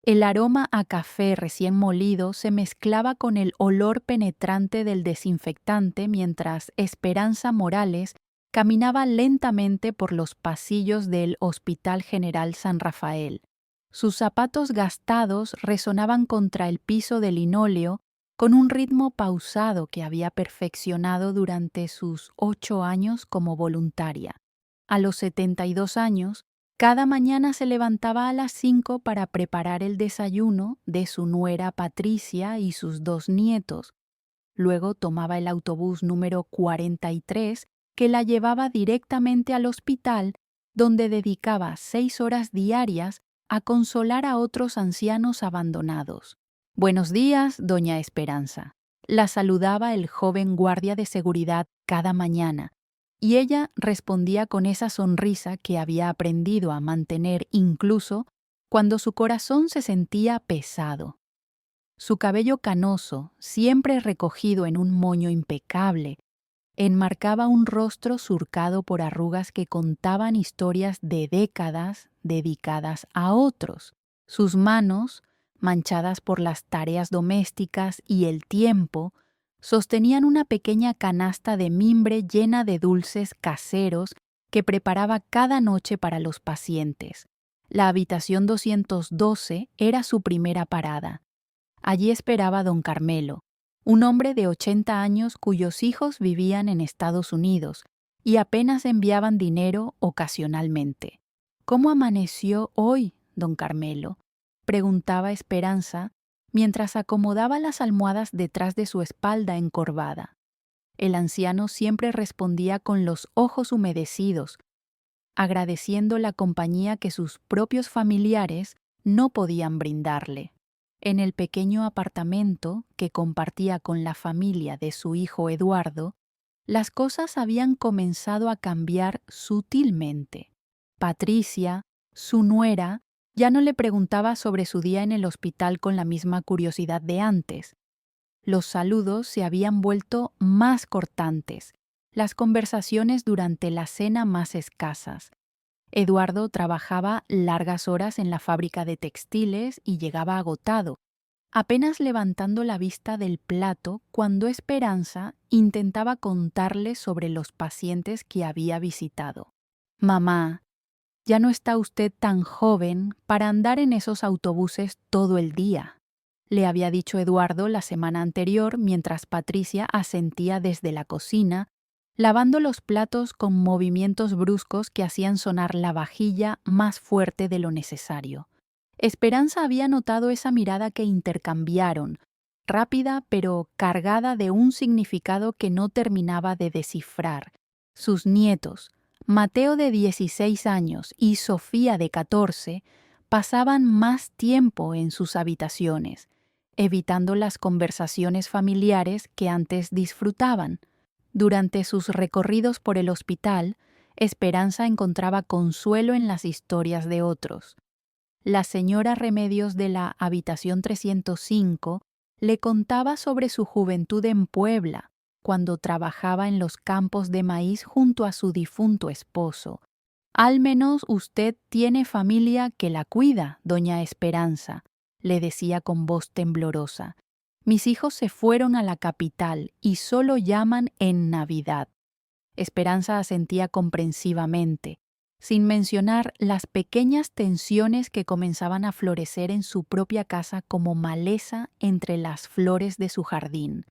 El aroma a café recién molido se mezclaba con el olor penetrante del desinfectante mientras Esperanza Morales caminaba lentamente por los pasillos del Hospital General San Rafael. Sus zapatos gastados resonaban contra el piso de linóleo con un ritmo pausado que había perfeccionado durante sus 8 años como voluntaria. A los 72 años, cada mañana se levantaba a las 5 para preparar el desayuno de su nuera Patricia y sus 2 nietos. Luego tomaba el autobús número 43 que la llevaba directamente al hospital, donde dedicaba 6 horas diarias a consolar a otros ancianos abandonados. Buenos días, doña Esperanza. La saludaba el joven guardia de seguridad cada mañana, y ella respondía con esa sonrisa que había aprendido a mantener incluso cuando su corazón se sentía pesado. Su cabello canoso, siempre recogido en un moño impecable, enmarcaba un rostro surcado por arrugas que contaban historias de décadas dedicadas a otros. Sus manos, manchadas por las tareas domésticas y el tiempo, sostenían una pequeña canasta de mimbre llena de dulces caseros que preparaba cada noche para los pacientes. La habitación 212 era su primera parada. Allí esperaba don Carmelo, un hombre de 80 años cuyos hijos vivían en Estados Unidos y apenas enviaban dinero ocasionalmente. ¿Cómo amaneció hoy, don Carmelo?, preguntaba Esperanza mientras acomodaba las almohadas detrás de su espalda encorvada. El anciano siempre respondía con los ojos humedecidos, agradeciendo la compañía que sus propios familiares no podían brindarle. En el pequeño apartamento que compartía con la familia de su hijo Eduardo, las cosas habían comenzado a cambiar sutilmente. Patricia, su nuera, ya no le preguntaba sobre su día en el hospital con la misma curiosidad de antes. Los saludos se habían vuelto más cortantes, las conversaciones durante la cena más escasas. Eduardo trabajaba largas horas en la fábrica de textiles y llegaba agotado, apenas levantando la vista del plato cuando Esperanza intentaba contarle sobre los pacientes que había visitado. «Mamá, ya no está usted tan joven para andar en esos autobuses todo el día», le había dicho Eduardo la semana anterior mientras Patricia asentía desde la cocina, lavando los platos con movimientos bruscos que hacían sonar la vajilla más fuerte de lo necesario. Esperanza había notado esa mirada que intercambiaron, rápida pero cargada de un significado que no terminaba de descifrar. Sus nietos, Mateo de 16 años y Sofía de 14, pasaban más tiempo en sus habitaciones, evitando las conversaciones familiares que antes disfrutaban. Durante sus recorridos por el hospital, Esperanza encontraba consuelo en las historias de otros. La señora Remedios de la habitación 305 le contaba sobre su juventud en Puebla, cuando trabajaba en los campos de maíz junto a su difunto esposo. «Al menos usted tiene familia que la cuida, doña Esperanza», le decía con voz temblorosa. «Mis hijos se fueron a la capital y solo llaman en Navidad». Esperanza asentía comprensivamente, sin mencionar las pequeñas tensiones que comenzaban a florecer en su propia casa como maleza entre las flores de su jardín.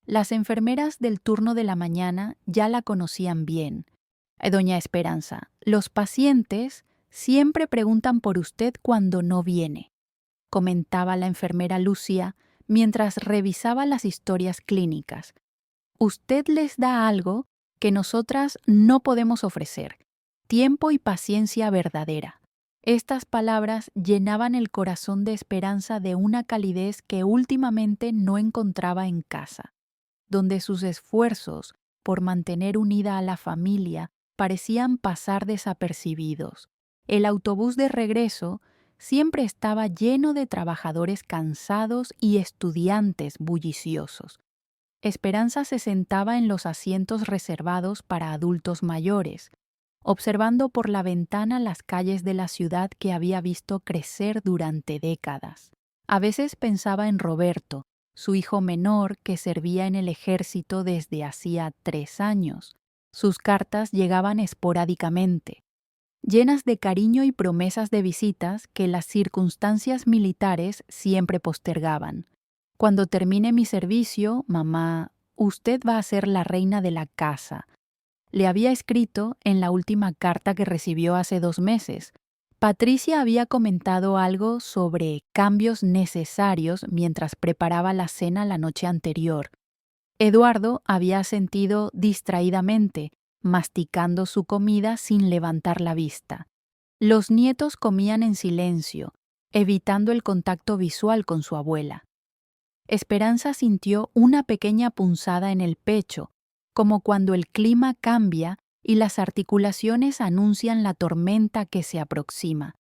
Las enfermeras del turno de la mañana ya la conocían bien. «Doña Esperanza, los pacientes siempre preguntan por usted cuando no viene», comentaba la enfermera Lucía mientras revisaba las historias clínicas. «Usted les da algo que nosotras no podemos ofrecer, tiempo y paciencia verdadera». Estas palabras llenaban el corazón de Esperanza de una calidez que últimamente no encontraba en casa, donde sus esfuerzos por mantener unida a la familia parecían pasar desapercibidos. El autobús de regreso siempre estaba lleno de trabajadores cansados y estudiantes bulliciosos. Esperanza se sentaba en los asientos reservados para adultos mayores. observando por la ventana las calles de la ciudad que había visto crecer durante décadas. A veces pensaba en Roberto, su hijo menor que servía en el ejército desde hacía 3 años. Sus cartas llegaban esporádicamente, llenas de cariño y promesas de visitas que las circunstancias militares siempre postergaban. Cuando termine mi servicio, mamá, usted va a ser la reina de la casa. Le había escrito en la última carta que recibió hace 2 meses. Patricia había comentado algo sobre cambios necesarios mientras preparaba la cena la noche anterior. Eduardo había asentido distraídamente, masticando su comida sin levantar la vista. Los nietos comían en silencio, evitando el contacto visual con su abuela. Esperanza sintió una pequeña punzada en el pecho, como cuando el clima cambia y las articulaciones anuncian la tormenta que se aproxima,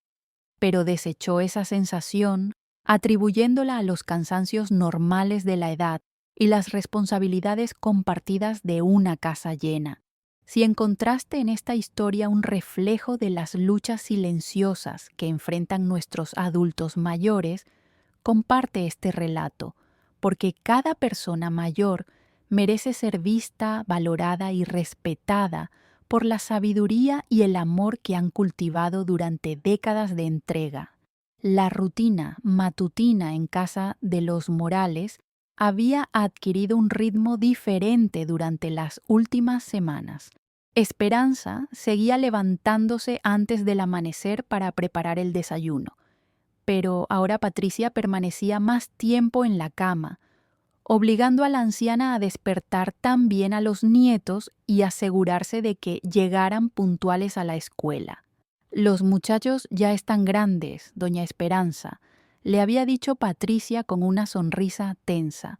pero desechó esa sensación, atribuyéndola a los cansancios normales de la edad y las responsabilidades compartidas de una casa llena. Si encontraste en esta historia un reflejo de las luchas silenciosas que enfrentan nuestros adultos mayores, comparte este relato, porque cada persona mayor merece ser vista, valorada y respetada por la sabiduría y el amor que han cultivado durante décadas de entrega. La rutina matutina en casa de los Morales había adquirido un ritmo diferente durante las últimas semanas. Esperanza seguía levantándose antes del amanecer para preparar el desayuno, pero ahora Patricia permanecía más tiempo en la cama, obligando a la anciana a despertar también a los nietos y asegurarse de que llegaran puntuales a la escuela. Los muchachos ya están grandes, doña Esperanza, le había dicho Patricia con una sonrisa tensa.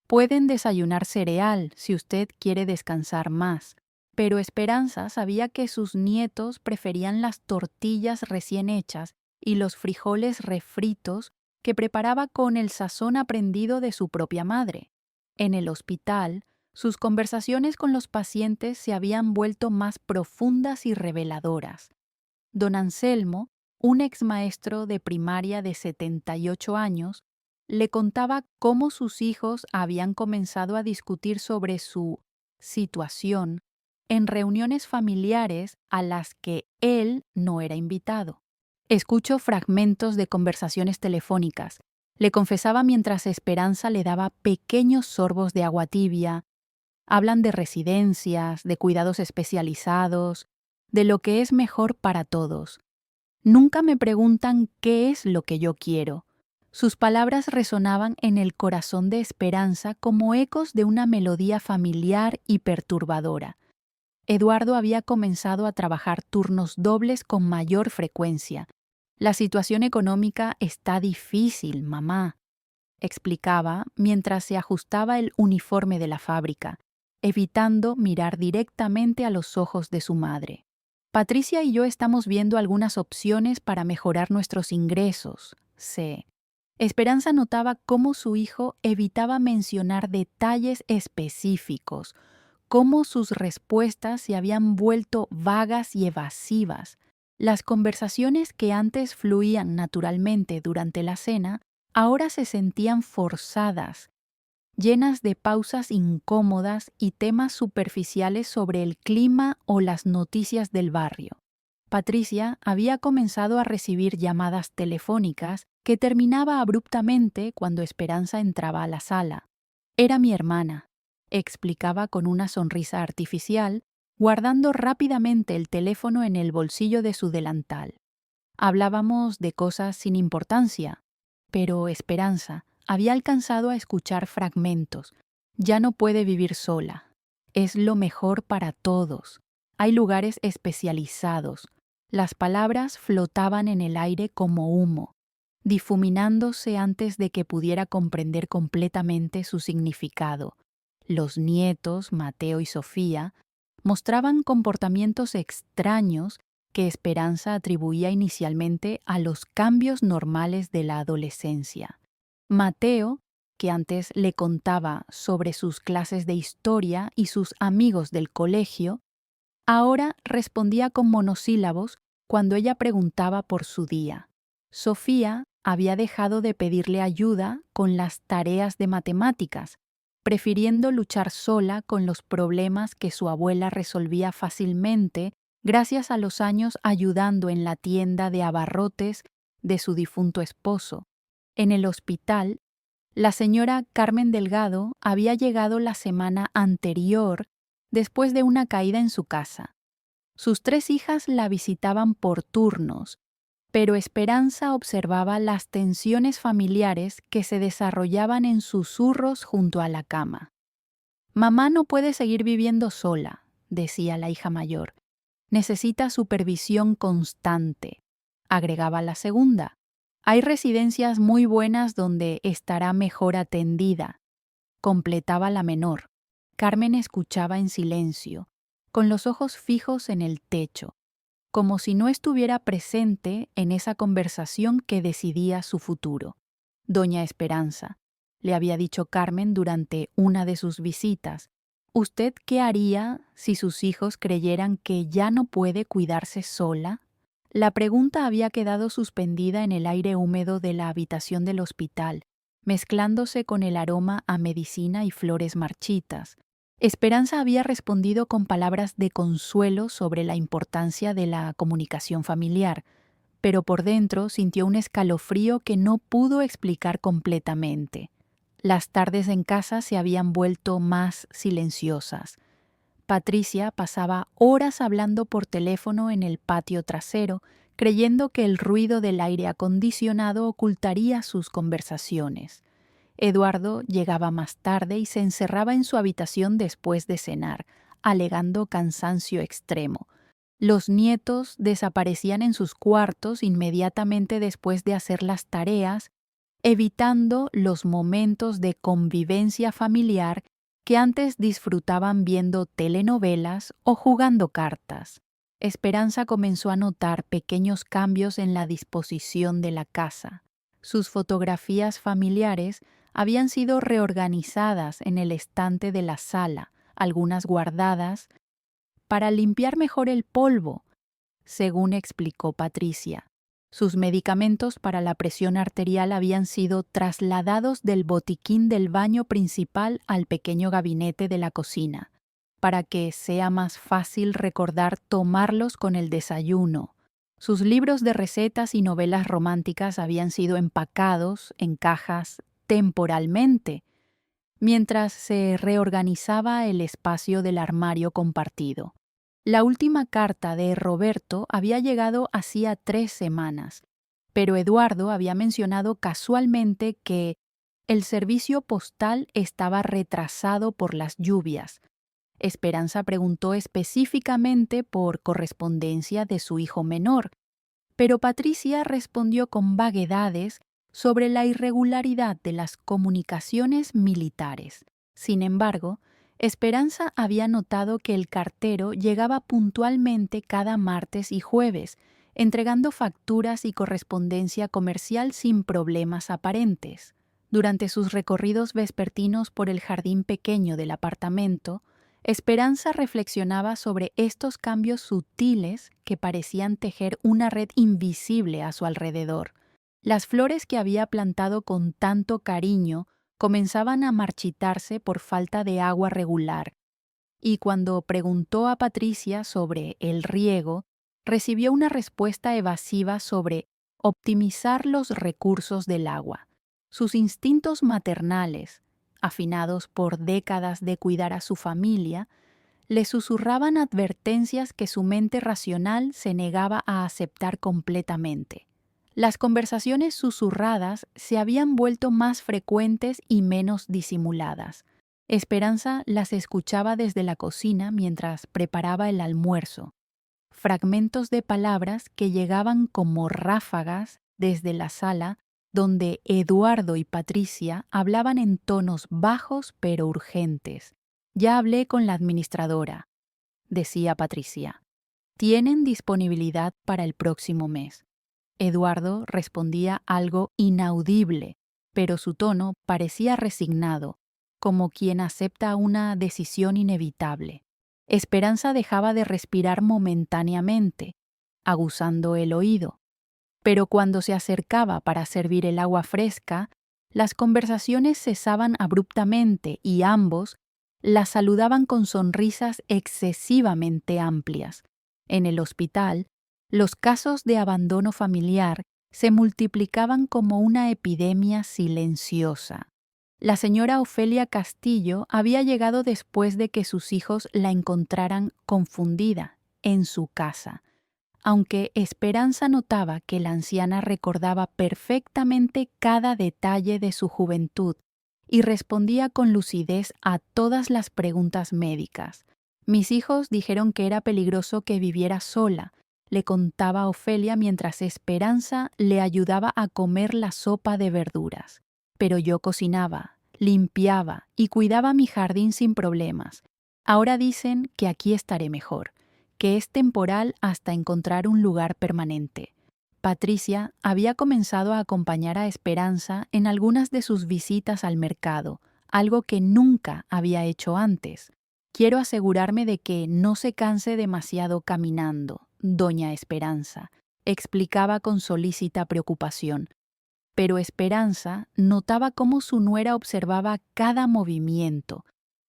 Pueden desayunar cereal si usted quiere descansar más. Pero Esperanza sabía que sus nietos preferían las tortillas recién hechas y los frijoles refritos que preparaba con el sazón aprendido de su propia madre. En el hospital, sus conversaciones con los pacientes se habían vuelto más profundas y reveladoras. Don Anselmo, un exmaestro de primaria de 78 años, le contaba cómo sus hijos habían comenzado a discutir sobre su situación en reuniones familiares a las que él no era invitado. Escucho fragmentos de conversaciones telefónicas, le confesaba mientras Esperanza le daba pequeños sorbos de agua tibia. Hablan de residencias, de cuidados especializados, de lo que es mejor para todos. Nunca me preguntan qué es lo que yo quiero. Sus palabras resonaban en el corazón de Esperanza como ecos de una melodía familiar y perturbadora. Eduardo había comenzado a trabajar turnos dobles con mayor frecuencia. La situación económica está difícil, mamá, explicaba mientras se ajustaba el uniforme de la fábrica, evitando mirar directamente a los ojos de su madre. Patricia y yo estamos viendo algunas opciones para mejorar nuestros ingresos, sé. Esperanza notaba cómo su hijo evitaba mencionar detalles específicos, cómo sus respuestas se habían vuelto vagas y evasivas. Las conversaciones que antes fluían naturalmente durante la cena ahora se sentían forzadas, llenas de pausas incómodas y temas superficiales sobre el clima o las noticias del barrio. Patricia había comenzado a recibir llamadas telefónicas que terminaba abruptamente cuando Esperanza entraba a la sala. Era mi hermana, explicaba con una sonrisa artificial, guardando rápidamente el teléfono en el bolsillo de su delantal. Hablábamos de cosas sin importancia, pero Esperanza había alcanzado a escuchar fragmentos. Ya no puede vivir sola. Es lo mejor para todos. Hay lugares especializados. Las palabras flotaban en el aire como humo, difuminándose antes de que pudiera comprender completamente su significado. Los nietos, Mateo y Sofía, mostraban comportamientos extraños que Esperanza atribuía inicialmente a los cambios normales de la adolescencia. Mateo, que antes le contaba sobre sus clases de historia y sus amigos del colegio, Ahora respondía con monosílabos cuando ella preguntaba por su día. Sofía había dejado de pedirle ayuda con las tareas de matemáticas, prefiriendo luchar sola con los problemas que su abuela resolvía fácilmente gracias a los años ayudando en la tienda de abarrotes de su difunto esposo. En el hospital, la señora Carmen Delgado había llegado la semana anterior después de una caída en su casa. Sus 3 hijas la visitaban por turnos, pero Esperanza observaba las tensiones familiares que se desarrollaban en susurros junto a la cama. «Mamá no puede seguir viviendo sola», decía la hija mayor. «Necesita supervisión constante», agregaba la segunda. «Hay residencias muy buenas donde estará mejor atendida», completaba la menor. Carmen escuchaba en silencio, con los ojos fijos en el techo, como si no estuviera presente en esa conversación que decidía su futuro. «Doña Esperanza», le había dicho Carmen durante una de sus visitas, «¿usted qué haría si sus hijos creyeran que ya no puede cuidarse sola?». La pregunta había quedado suspendida en el aire húmedo de la habitación del hospital, mezclándose con el aroma a medicina y flores marchitas. Esperanza había respondido con palabras de consuelo sobre la importancia de la comunicación familiar, pero por dentro sintió un escalofrío que no pudo explicar completamente. Las tardes en casa se habían vuelto más silenciosas. Patricia pasaba horas hablando por teléfono en el patio trasero, creyendo que el ruido del aire acondicionado ocultaría sus conversaciones. Eduardo llegaba más tarde y se encerraba en su habitación después de cenar, alegando cansancio extremo. Los nietos desaparecían en sus cuartos inmediatamente después de hacer las tareas, evitando los momentos de convivencia familiar que antes disfrutaban viendo telenovelas o jugando cartas. Esperanza comenzó a notar pequeños cambios en la disposición de la casa. Sus fotografías familiares habían sido reorganizadas en el estante de la sala, algunas guardadas, para limpiar mejor el polvo, según explicó Patricia. Sus medicamentos para la presión arterial habían sido trasladados del botiquín del baño principal al pequeño gabinete de la cocina, para que sea más fácil recordar tomarlos con el desayuno. Sus libros de recetas y novelas románticas habían sido empacados en cajas temporalmente, mientras se reorganizaba el espacio del armario compartido. La última carta de Roberto había llegado hacía 3 semanas, pero Eduardo había mencionado casualmente que el servicio postal estaba retrasado por las lluvias. Esperanza preguntó específicamente por correspondencia de su hijo menor, pero Patricia respondió con vaguedades sobre la irregularidad de las comunicaciones militares. Sin embargo, Esperanza había notado que el cartero llegaba puntualmente cada martes y jueves, entregando facturas y correspondencia comercial sin problemas aparentes. Durante sus recorridos vespertinos por el jardín pequeño del apartamento, Esperanza reflexionaba sobre estos cambios sutiles que parecían tejer una red invisible a su alrededor. Las flores que había plantado con tanto cariño comenzaban a marchitarse por falta de agua regular, y cuando preguntó a Patricia sobre el riego, recibió una respuesta evasiva sobre optimizar los recursos del agua. Sus instintos maternales, afinados por décadas de cuidar a su familia, le susurraban advertencias que su mente racional se negaba a aceptar completamente. Las conversaciones susurradas se habían vuelto más frecuentes y menos disimuladas. Esperanza las escuchaba desde la cocina mientras preparaba el almuerzo. Fragmentos de palabras que llegaban como ráfagas desde la sala donde Eduardo y Patricia hablaban en tonos bajos pero urgentes. «Ya hablé con la administradora», decía Patricia. «Tienen disponibilidad para el próximo mes». Eduardo respondía algo inaudible, pero su tono parecía resignado, como quien acepta una decisión inevitable. Esperanza dejaba de respirar momentáneamente, aguzando el oído. Pero cuando se acercaba para servir el agua fresca, las conversaciones cesaban abruptamente y ambos la saludaban con sonrisas excesivamente amplias. En el hospital, los casos de abandono familiar se multiplicaban como una epidemia silenciosa. La señora Ofelia Castillo había llegado después de que sus hijos la encontraran confundida en su casa. Aunque Esperanza notaba que la anciana recordaba perfectamente cada detalle de su juventud y respondía con lucidez a todas las preguntas médicas. Mis hijos dijeron que era peligroso que viviera sola, le contaba Ofelia mientras Esperanza le ayudaba a comer la sopa de verduras. Pero yo cocinaba, limpiaba y cuidaba mi jardín sin problemas. Ahora dicen que aquí estaré mejor, que es temporal hasta encontrar un lugar permanente. Patricia había comenzado a acompañar a Esperanza en algunas de sus visitas al mercado, algo que nunca había hecho antes. Quiero asegurarme de que no se canse demasiado caminando, doña Esperanza, explicaba con solícita preocupación. Pero Esperanza notaba cómo su nuera observaba cada movimiento,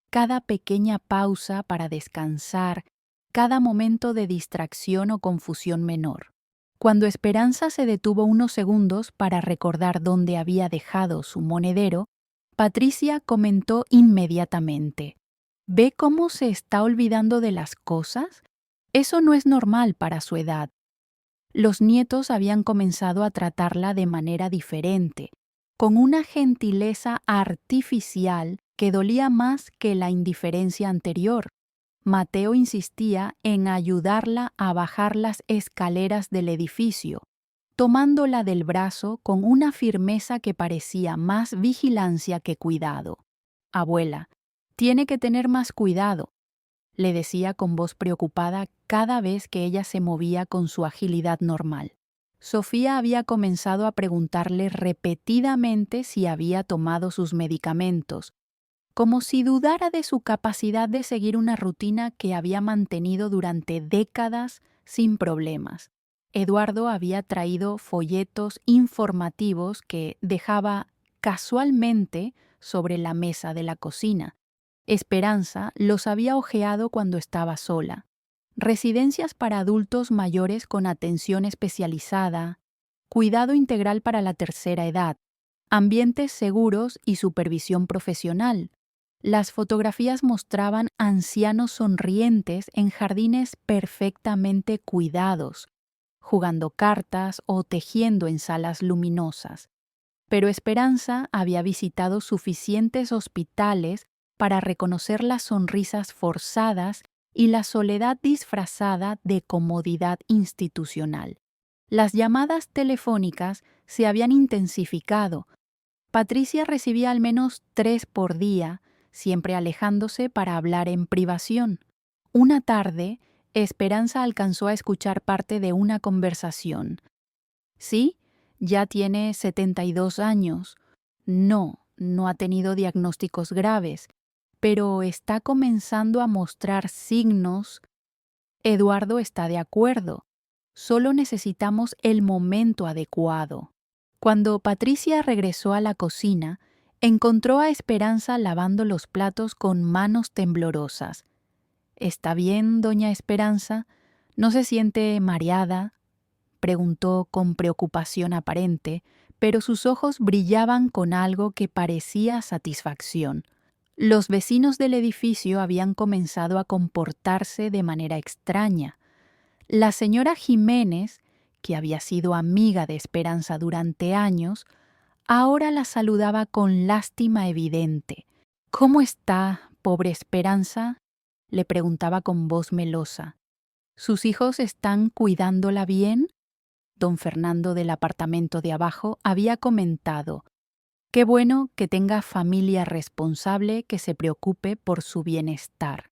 cada pequeña pausa para descansar, cada momento de distracción o confusión menor. Cuando Esperanza se detuvo unos segundos para recordar dónde había dejado su monedero, Patricia comentó inmediatamente: ¿Ve cómo se está olvidando de las cosas? Eso no es normal para su edad. Los nietos habían comenzado a tratarla de manera diferente, con una gentileza artificial que dolía más que la indiferencia anterior. Mateo insistía en ayudarla a bajar las escaleras del edificio, tomándola del brazo con una firmeza que parecía más vigilancia que cuidado. Abuela, tiene que tener más cuidado, le decía con voz preocupada cada vez que ella se movía con su agilidad normal. Sofía había comenzado a preguntarle repetidamente si había tomado sus medicamentos, como si dudara de su capacidad de seguir una rutina que había mantenido durante décadas sin problemas. Eduardo había traído folletos informativos que dejaba casualmente sobre la mesa de la cocina. Esperanza los había hojeado cuando estaba sola. Residencias para adultos mayores con atención especializada, cuidado integral para la tercera edad, ambientes seguros y supervisión profesional. Las fotografías mostraban ancianos sonrientes en jardines perfectamente cuidados, jugando cartas o tejiendo en salas luminosas. Pero Esperanza había visitado suficientes hospitales para reconocer las sonrisas forzadas y la soledad disfrazada de comodidad institucional. Las llamadas telefónicas se habían intensificado. Patricia recibía al menos 3 por día, siempre alejándose para hablar en privación. Una tarde, Esperanza alcanzó a escuchar parte de una conversación. ¿Sí? Ya tiene 72 años. No ha tenido diagnósticos graves, pero está comenzando a mostrar signos. Eduardo está de acuerdo. Solo necesitamos el momento adecuado. Cuando Patricia regresó a la cocina, encontró a Esperanza lavando los platos con manos temblorosas. ¿Está bien, doña Esperanza? ¿No se siente mareada?, preguntó con preocupación aparente, pero sus ojos brillaban con algo que parecía satisfacción. Los vecinos del edificio habían comenzado a comportarse de manera extraña. La señora Jiménez, que había sido amiga de Esperanza durante años, ahora la saludaba con lástima evidente. ¿Cómo está, pobre Esperanza?, le preguntaba con voz melosa. ¿Sus hijos están cuidándola bien? Don Fernando del apartamento de abajo había comentado: «Qué bueno que tenga familia responsable que se preocupe por su bienestar.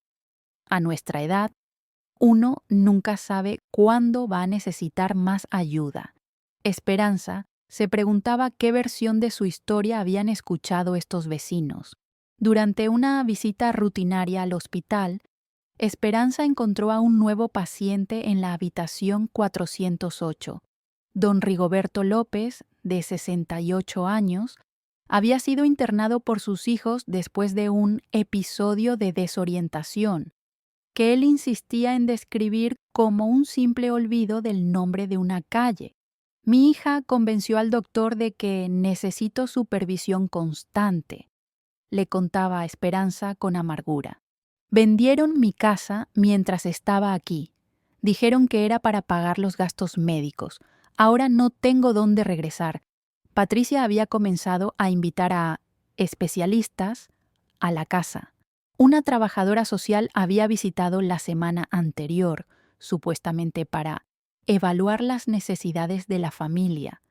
A nuestra edad, uno nunca sabe cuándo va a necesitar más ayuda». Esperanza se preguntaba qué versión de su historia habían escuchado estos vecinos. Durante una visita rutinaria al hospital, Esperanza encontró a un nuevo paciente en la habitación 408. Don Rigoberto López, de 68 años, había sido internado por sus hijos después de un episodio de desorientación, que él insistía en describir como un simple olvido del nombre de una calle. Mi hija convenció al doctor de que necesito supervisión constante, le contaba a Esperanza con amargura. Vendieron mi casa mientras estaba aquí. Dijeron que era para pagar los gastos médicos. Ahora no tengo dónde regresar. Patricia había comenzado a invitar a especialistas a la casa. Una trabajadora social había visitado la semana anterior, supuestamente para evaluar las necesidades de la familia.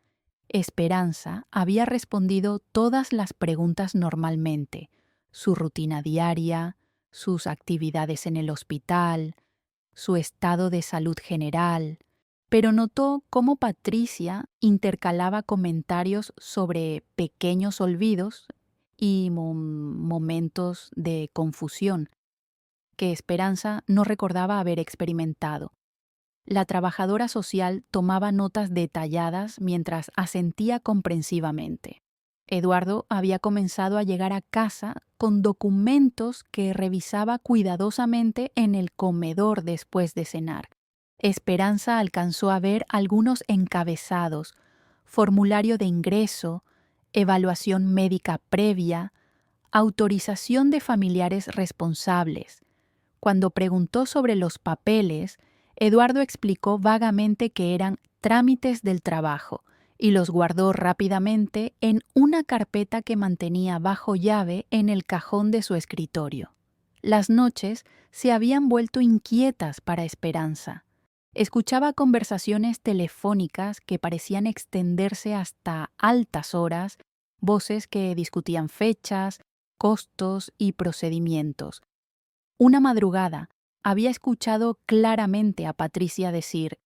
Esperanza había respondido todas las preguntas normalmente: su rutina diaria, sus actividades en el hospital, su estado de salud general, pero notó cómo Patricia intercalaba comentarios sobre pequeños olvidos y momentos de confusión que Esperanza no recordaba haber experimentado. La trabajadora social tomaba notas detalladas mientras asentía comprensivamente. Eduardo había comenzado a llegar a casa con documentos que revisaba cuidadosamente en el comedor después de cenar. Esperanza alcanzó a ver algunos encabezados: formulario de ingreso, evaluación médica previa, autorización de familiares responsables. Cuando preguntó sobre los papeles, Eduardo explicó vagamente que eran trámites del trabajo y los guardó rápidamente en una carpeta que mantenía bajo llave en el cajón de su escritorio. Las noches se habían vuelto inquietas para Esperanza. Escuchaba conversaciones telefónicas que parecían extenderse hasta altas horas, voces que discutían fechas, costos y procedimientos. Una madrugada había escuchado claramente a Patricia decir: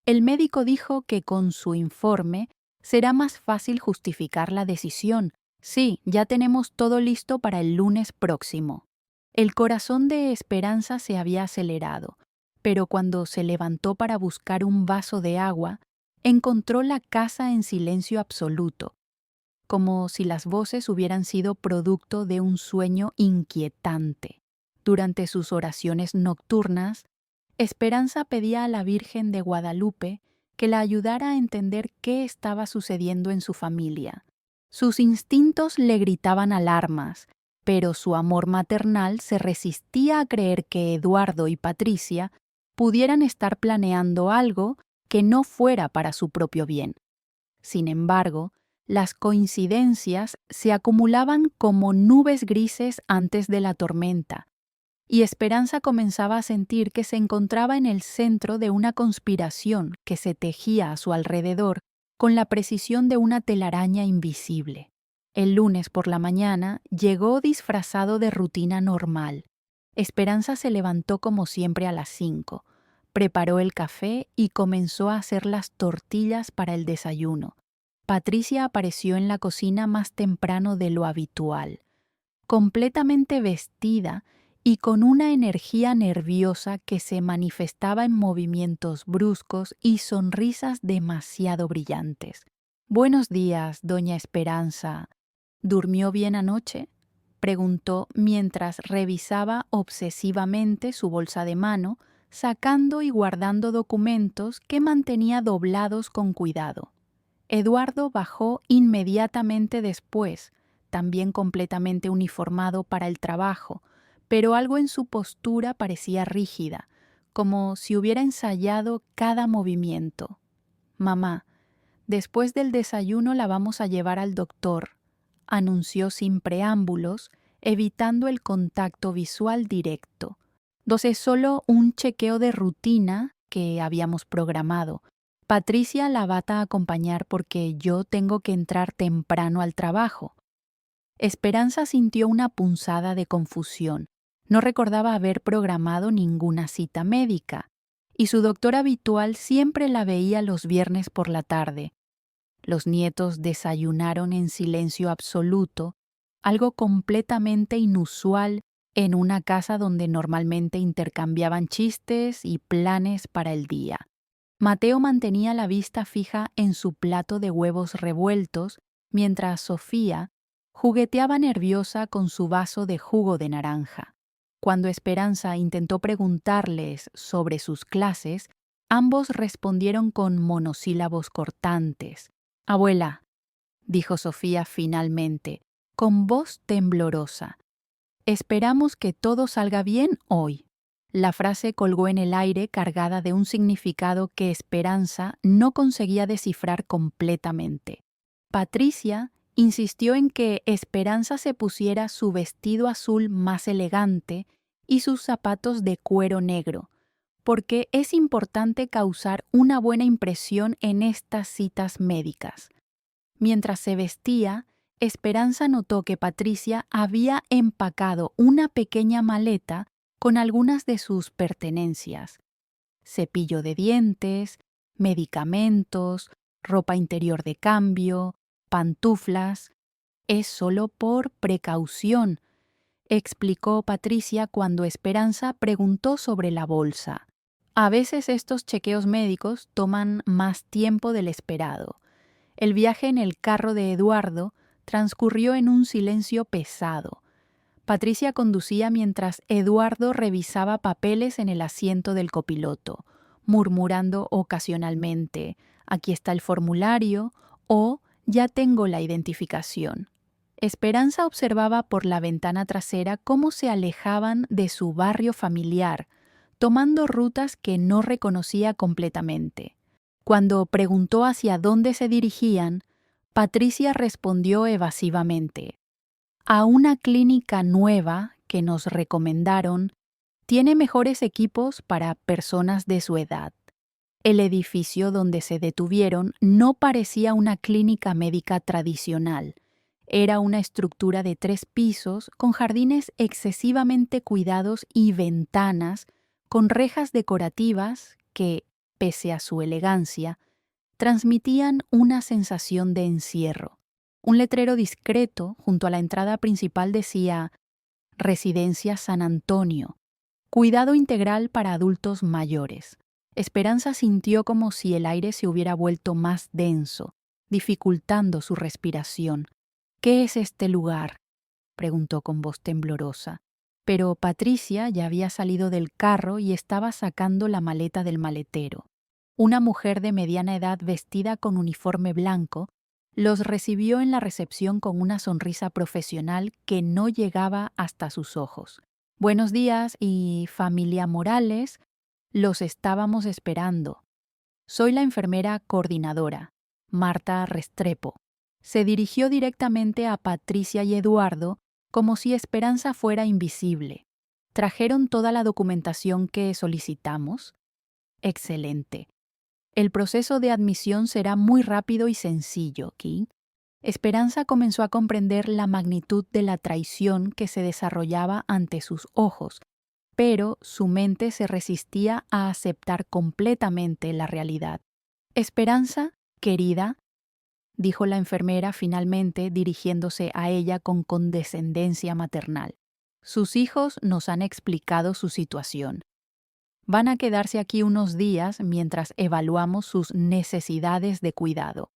«El médico dijo que con su informe será más fácil justificar la decisión. Sí, ya tenemos todo listo para el lunes próximo». El corazón de Esperanza se había acelerado, pero cuando se levantó para buscar un vaso de agua, encontró la casa en silencio absoluto, como si las voces hubieran sido producto de un sueño inquietante. Durante sus oraciones nocturnas, Esperanza pedía a la Virgen de Guadalupe que la ayudara a entender qué estaba sucediendo en su familia. Sus instintos le gritaban alarmas, pero su amor maternal se resistía a creer que Eduardo y Patricia pudieran estar planeando algo que no fuera para su propio bien. Sin embargo, las coincidencias se acumulaban como nubes grises antes de la tormenta, y Esperanza comenzaba a sentir que se encontraba en el centro de una conspiración que se tejía a su alrededor con la precisión de una telaraña invisible. El lunes por la mañana llegó disfrazado de rutina normal. Esperanza se levantó como siempre a las 5, preparó el café y comenzó a hacer las tortillas para el desayuno. Patricia apareció en la cocina más temprano de lo habitual, completamente vestida y con una energía nerviosa que se manifestaba en movimientos bruscos y sonrisas demasiado brillantes. «Buenos días, doña Esperanza. ¿Durmió bien anoche?», preguntó mientras revisaba obsesivamente su bolsa de mano, sacando y guardando documentos que mantenía doblados con cuidado. Eduardo bajó inmediatamente después, también completamente uniformado para el trabajo, pero algo en su postura parecía rígida, como si hubiera ensayado cada movimiento. «Mamá, después del desayuno la vamos a llevar al doctor», anunció sin preámbulos, evitando el contacto visual directo. «Es solo un chequeo de rutina que habíamos programado. Patricia la va a acompañar porque yo tengo que entrar temprano al trabajo». Esperanza sintió una punzada de confusión. No recordaba haber programado ninguna cita médica, y su doctor habitual siempre la veía los viernes por la tarde. Los nietos desayunaron en silencio absoluto, algo completamente inusual en una casa donde normalmente intercambiaban chistes y planes para el día. Mateo mantenía la vista fija en su plato de huevos revueltos, mientras Sofía jugueteaba nerviosa con su vaso de jugo de naranja. Cuando Esperanza intentó preguntarles sobre sus clases, ambos respondieron con monosílabos cortantes. «Abuela», dijo Sofía finalmente, con voz temblorosa, «esperamos que todo salga bien hoy». La frase colgó en el aire cargada de un significado que Esperanza no conseguía descifrar completamente. Patricia insistió en que Esperanza se pusiera su vestido azul más elegante y sus zapatos de cuero negro, porque es importante causar una buena impresión en estas citas médicas. Mientras se vestía, Esperanza notó que Patricia había empacado una pequeña maleta con algunas de sus pertenencias: cepillo de dientes, medicamentos, ropa interior de cambio, pantuflas. «Es solo por precaución», explicó Patricia cuando Esperanza preguntó sobre la bolsa. «A veces estos chequeos médicos toman más tiempo del esperado». El viaje en el carro de Eduardo transcurrió en un silencio pesado. Patricia conducía mientras Eduardo revisaba papeles en el asiento del copiloto, murmurando ocasionalmente: «Aquí está el formulario» o «Ya tengo la identificación». Esperanza observaba por la ventana trasera cómo se alejaban de su barrio familiar, tomando rutas que no reconocía completamente. Cuando preguntó hacia dónde se dirigían, Patricia respondió evasivamente: «A una clínica nueva que nos recomendaron. Tiene mejores equipos para personas de su edad». El edificio donde se detuvieron no parecía una clínica médica tradicional. Era una estructura de 3 pisos con jardines excesivamente cuidados y ventanas con rejas decorativas que, pese a su elegancia, transmitían una sensación de encierro. Un letrero discreto junto a la entrada principal decía: «Residencia San Antonio. Cuidado integral para adultos mayores». Esperanza sintió como si el aire se hubiera vuelto más denso, dificultando su respiración. «¿Qué es este lugar?», preguntó con voz temblorosa. Pero Patricia ya había salido del carro y estaba sacando la maleta del maletero. Una mujer de mediana edad vestida con uniforme blanco los recibió en la recepción con una sonrisa profesional que no llegaba hasta sus ojos. «Buenos días y familia Morales, los estábamos esperando. Soy la enfermera coordinadora, Marta Restrepo». Se dirigió directamente a Patricia y Eduardo como si Esperanza fuera invisible. «¿Trajeron toda la documentación que solicitamos?». «Excelente. El proceso de admisión será muy rápido y sencillo, King». Esperanza comenzó a comprender la magnitud de la traición que se desarrollaba ante sus ojos, pero su mente se resistía a aceptar completamente la realidad. «Esperanza, querida», dijo la enfermera finalmente dirigiéndose a ella con condescendencia maternal. «Sus hijos nos han explicado su situación. Van a quedarse aquí unos días mientras evaluamos sus necesidades de cuidado.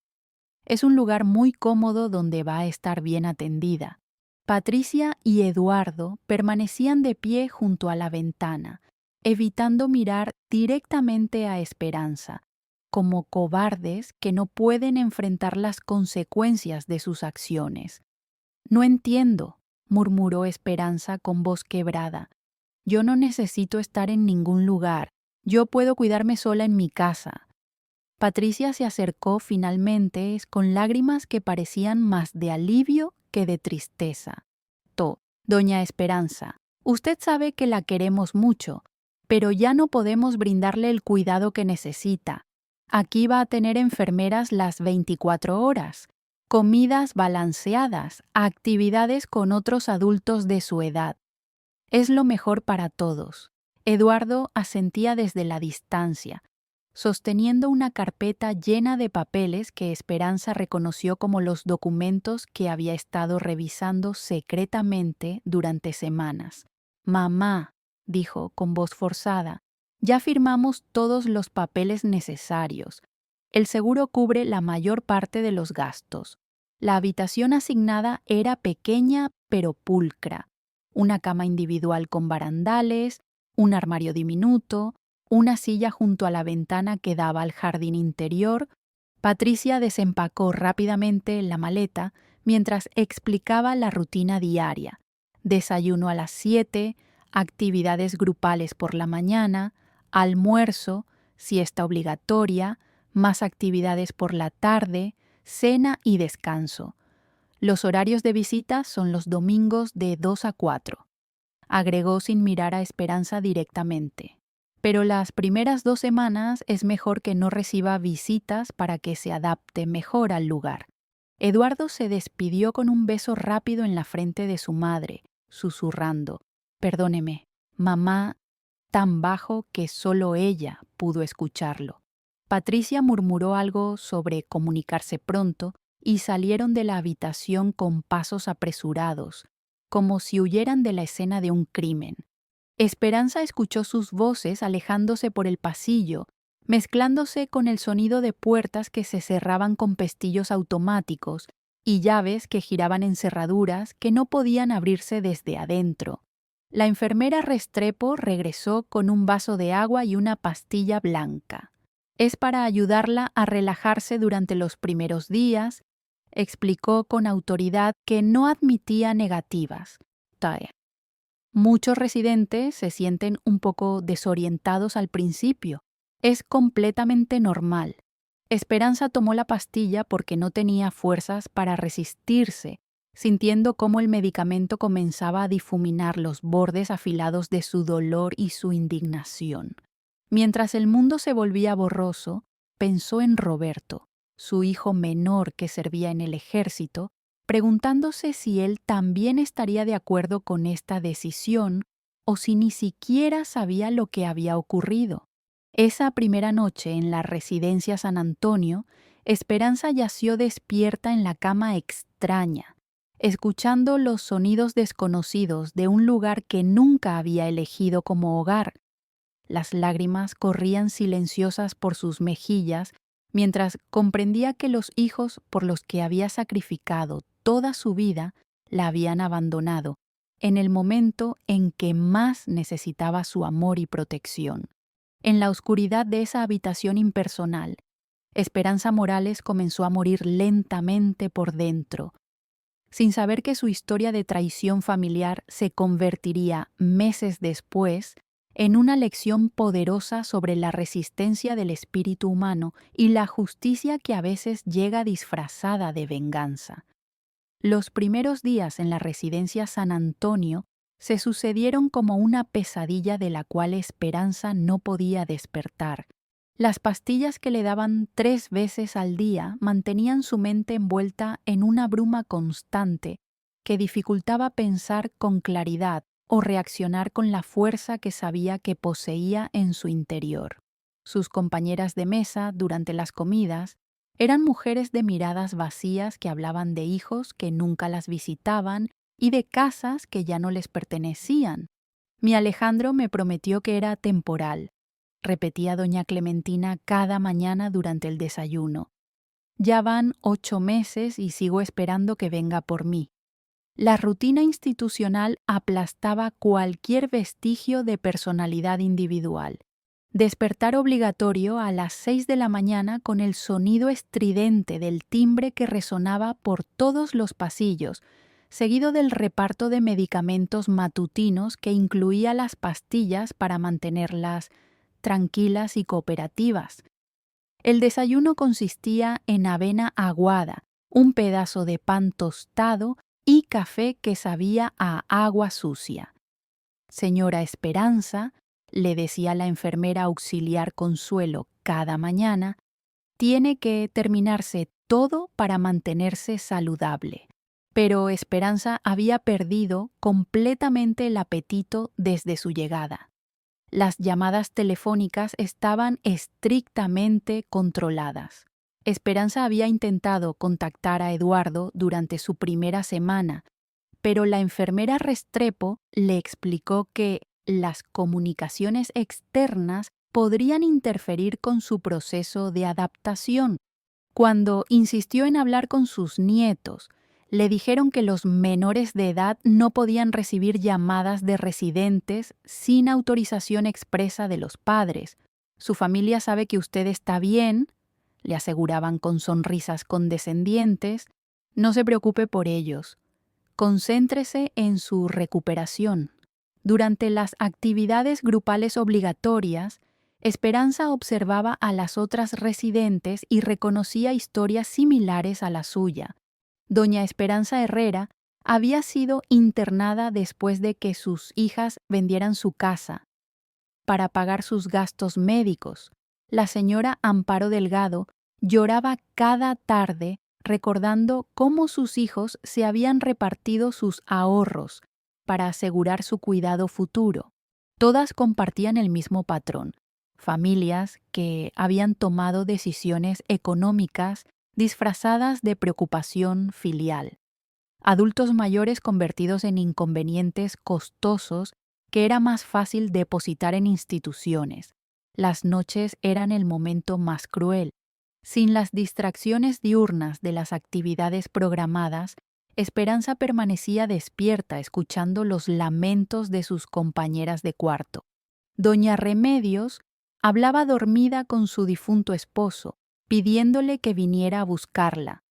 Es un lugar muy cómodo donde va a estar bien atendida». Patricia y Eduardo permanecían de pie junto a la ventana, evitando mirar directamente a Esperanza, como cobardes que no pueden enfrentar las consecuencias de sus acciones. «No entiendo», murmuró Esperanza con voz quebrada. «Yo no necesito estar en ningún lugar. Yo puedo cuidarme sola en mi casa». Patricia se acercó finalmente con lágrimas que parecían más de alivio que de tristeza. «Doña Esperanza, usted sabe que la queremos mucho, pero ya no podemos brindarle el cuidado que necesita. Aquí va a tener enfermeras las 24 horas, comidas balanceadas, actividades con otros adultos de su edad. Es lo mejor para todos». Eduardo asentía desde la distancia, sosteniendo una carpeta llena de papeles que Esperanza reconoció como los documentos que había estado revisando secretamente durante semanas. Mamá, dijo con voz forzada, ya firmamos todos los papeles necesarios. El seguro cubre la mayor parte de los gastos. La habitación asignada era pequeña pero pulcra. Una cama individual con barandales, un armario diminuto, una silla junto a la ventana que daba al jardín interior. Patricia desempacó rápidamente la maleta mientras explicaba la rutina diaria. Desayuno a las 7, actividades grupales por la mañana, almuerzo, siesta obligatoria, más actividades por la tarde, cena y descanso. Los horarios de visita son los domingos de 2 a 4, agregó sin mirar a Esperanza directamente. Pero las primeras 2 semanas es mejor que no reciba visitas para que se adapte mejor al lugar. Eduardo se despidió con un beso rápido en la frente de su madre, susurrando, «Perdóneme, mamá», tan bajo que solo ella pudo escucharlo. Patricia murmuró algo sobre comunicarse pronto y salieron de la habitación con pasos apresurados, como si huyeran de la escena de un crimen. Esperanza escuchó sus voces alejándose por el pasillo, mezclándose con el sonido de puertas que se cerraban con pestillos automáticos y llaves que giraban en cerraduras que no podían abrirse desde adentro. La enfermera Restrepo regresó con un vaso de agua y una pastilla blanca. «Es para ayudarla a relajarse durante los primeros días», explicó con autoridad que no admitía negativas. Tae. Muchos residentes se sienten un poco desorientados al principio. Es completamente normal. Esperanza tomó la pastilla porque no tenía fuerzas para resistirse, sintiendo cómo el medicamento comenzaba a difuminar los bordes afilados de su dolor y su indignación. Mientras el mundo se volvía borroso, pensó en Roberto, su hijo menor que servía en el ejército, preguntándose si él también estaría de acuerdo con esta decisión o si ni siquiera sabía lo que había ocurrido. Esa primera noche en la residencia San Antonio, Esperanza yació despierta en la cama extraña, escuchando los sonidos desconocidos de un lugar que nunca había elegido como hogar. Las lágrimas corrían silenciosas por sus mejillas mientras comprendía que los hijos por los que había sacrificado toda su vida la habían abandonado en el momento en que más necesitaba su amor y protección. En la oscuridad de esa habitación impersonal, Esperanza Morales comenzó a morir lentamente por dentro, sin saber que su historia de traición familiar se convertiría meses después en una lección poderosa sobre la resistencia del espíritu humano y la justicia que a veces llega disfrazada de venganza. Los primeros días en la residencia San Antonio se sucedieron como una pesadilla de la cual Esperanza no podía despertar. Las pastillas que le daban 3 veces al día mantenían su mente envuelta en una bruma constante que dificultaba pensar con claridad o reaccionar con la fuerza que sabía que poseía en su interior. Sus compañeras de mesa durante las comidas eran mujeres de miradas vacías que hablaban de hijos que nunca las visitaban y de casas que ya no les pertenecían. Mi Alejandro me prometió que era temporal, repetía doña Clementina cada mañana durante el desayuno. Ya van 8 meses y sigo esperando que venga por mí. La rutina institucional aplastaba cualquier vestigio de personalidad individual. Despertar obligatorio a las 6 de la mañana con el sonido estridente del timbre que resonaba por todos los pasillos, seguido del reparto de medicamentos matutinos que incluía las pastillas para mantenerlas tranquilas y cooperativas. El desayuno consistía en avena aguada, un pedazo de pan tostado y café que sabía a agua sucia. «Señora Esperanza», le decía la enfermera auxiliar Consuelo cada mañana, «tiene que terminarse todo para mantenerse saludable». Pero Esperanza había perdido completamente el apetito desde su llegada. Las llamadas telefónicas estaban estrictamente controladas. Esperanza había intentado contactar a Eduardo durante su primera semana, pero la enfermera Restrepo le explicó que las comunicaciones externas podrían interferir con su proceso de adaptación. Cuando insistió en hablar con sus nietos, le dijeron que los menores de edad no podían recibir llamadas de residentes sin autorización expresa de los padres. Su familia sabe que usted está bien, le aseguraban con sonrisas condescendientes. No se preocupe por ellos. Concéntrese en su recuperación. Durante las actividades grupales obligatorias, Esperanza observaba a las otras residentes y reconocía historias similares a la suya. Doña Esperanza Herrera había sido internada después de que sus hijas vendieran su casa para pagar sus gastos médicos. La señora Amparo Delgado lloraba cada tarde recordando cómo sus hijos se habían repartido sus ahorros para asegurar su cuidado futuro. Todas compartían el mismo patrón: familias que habían tomado decisiones económicas disfrazadas de preocupación filial. Adultos mayores convertidos en inconvenientes costosos que era más fácil depositar en instituciones. Las noches eran el momento más cruel. Sin las distracciones diurnas de las actividades programadas, Esperanza permanecía despierta escuchando los lamentos de sus compañeras de cuarto. Doña Remedios hablaba dormida con su difunto esposo, pidiéndole que viniera a buscarla.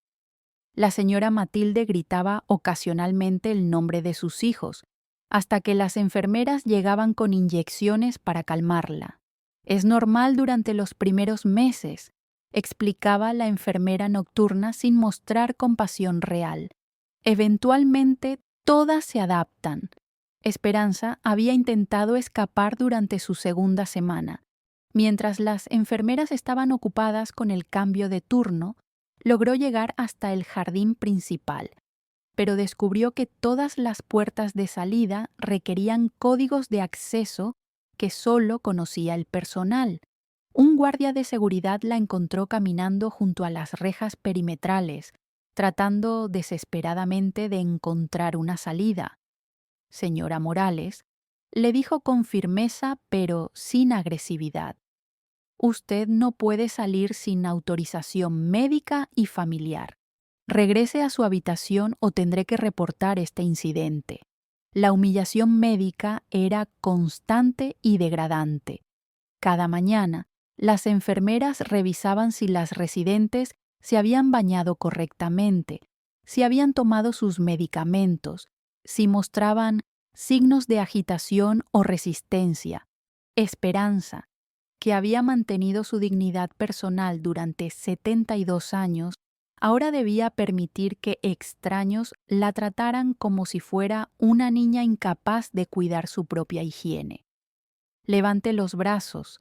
La señora Matilde gritaba ocasionalmente el nombre de sus hijos, hasta que las enfermeras llegaban con inyecciones para calmarla. Es normal durante los primeros meses, explicaba la enfermera nocturna sin mostrar compasión real. Eventualmente, todas se adaptan. Esperanza había intentado escapar durante su segunda semana. Mientras las enfermeras estaban ocupadas con el cambio de turno, logró llegar hasta el jardín principal, pero descubrió que todas las puertas de salida requerían códigos de acceso que solo conocía el personal. Un guardia de seguridad la encontró caminando junto a las rejas perimetrales, tratando desesperadamente de encontrar una salida. Señora Morales, le dijo con firmeza pero sin agresividad: usted no puede salir sin autorización médica y familiar. Regrese a su habitación o tendré que reportar este incidente. La humillación médica era constante y degradante. Cada mañana, las enfermeras revisaban si las residentes se habían bañado correctamente, si habían tomado sus medicamentos, si mostraban signos de agitación o resistencia. Esperanza, que había mantenido su dignidad personal durante 72 años, ahora debía permitir que extraños la trataran como si fuera una niña incapaz de cuidar su propia higiene. Levante los brazos,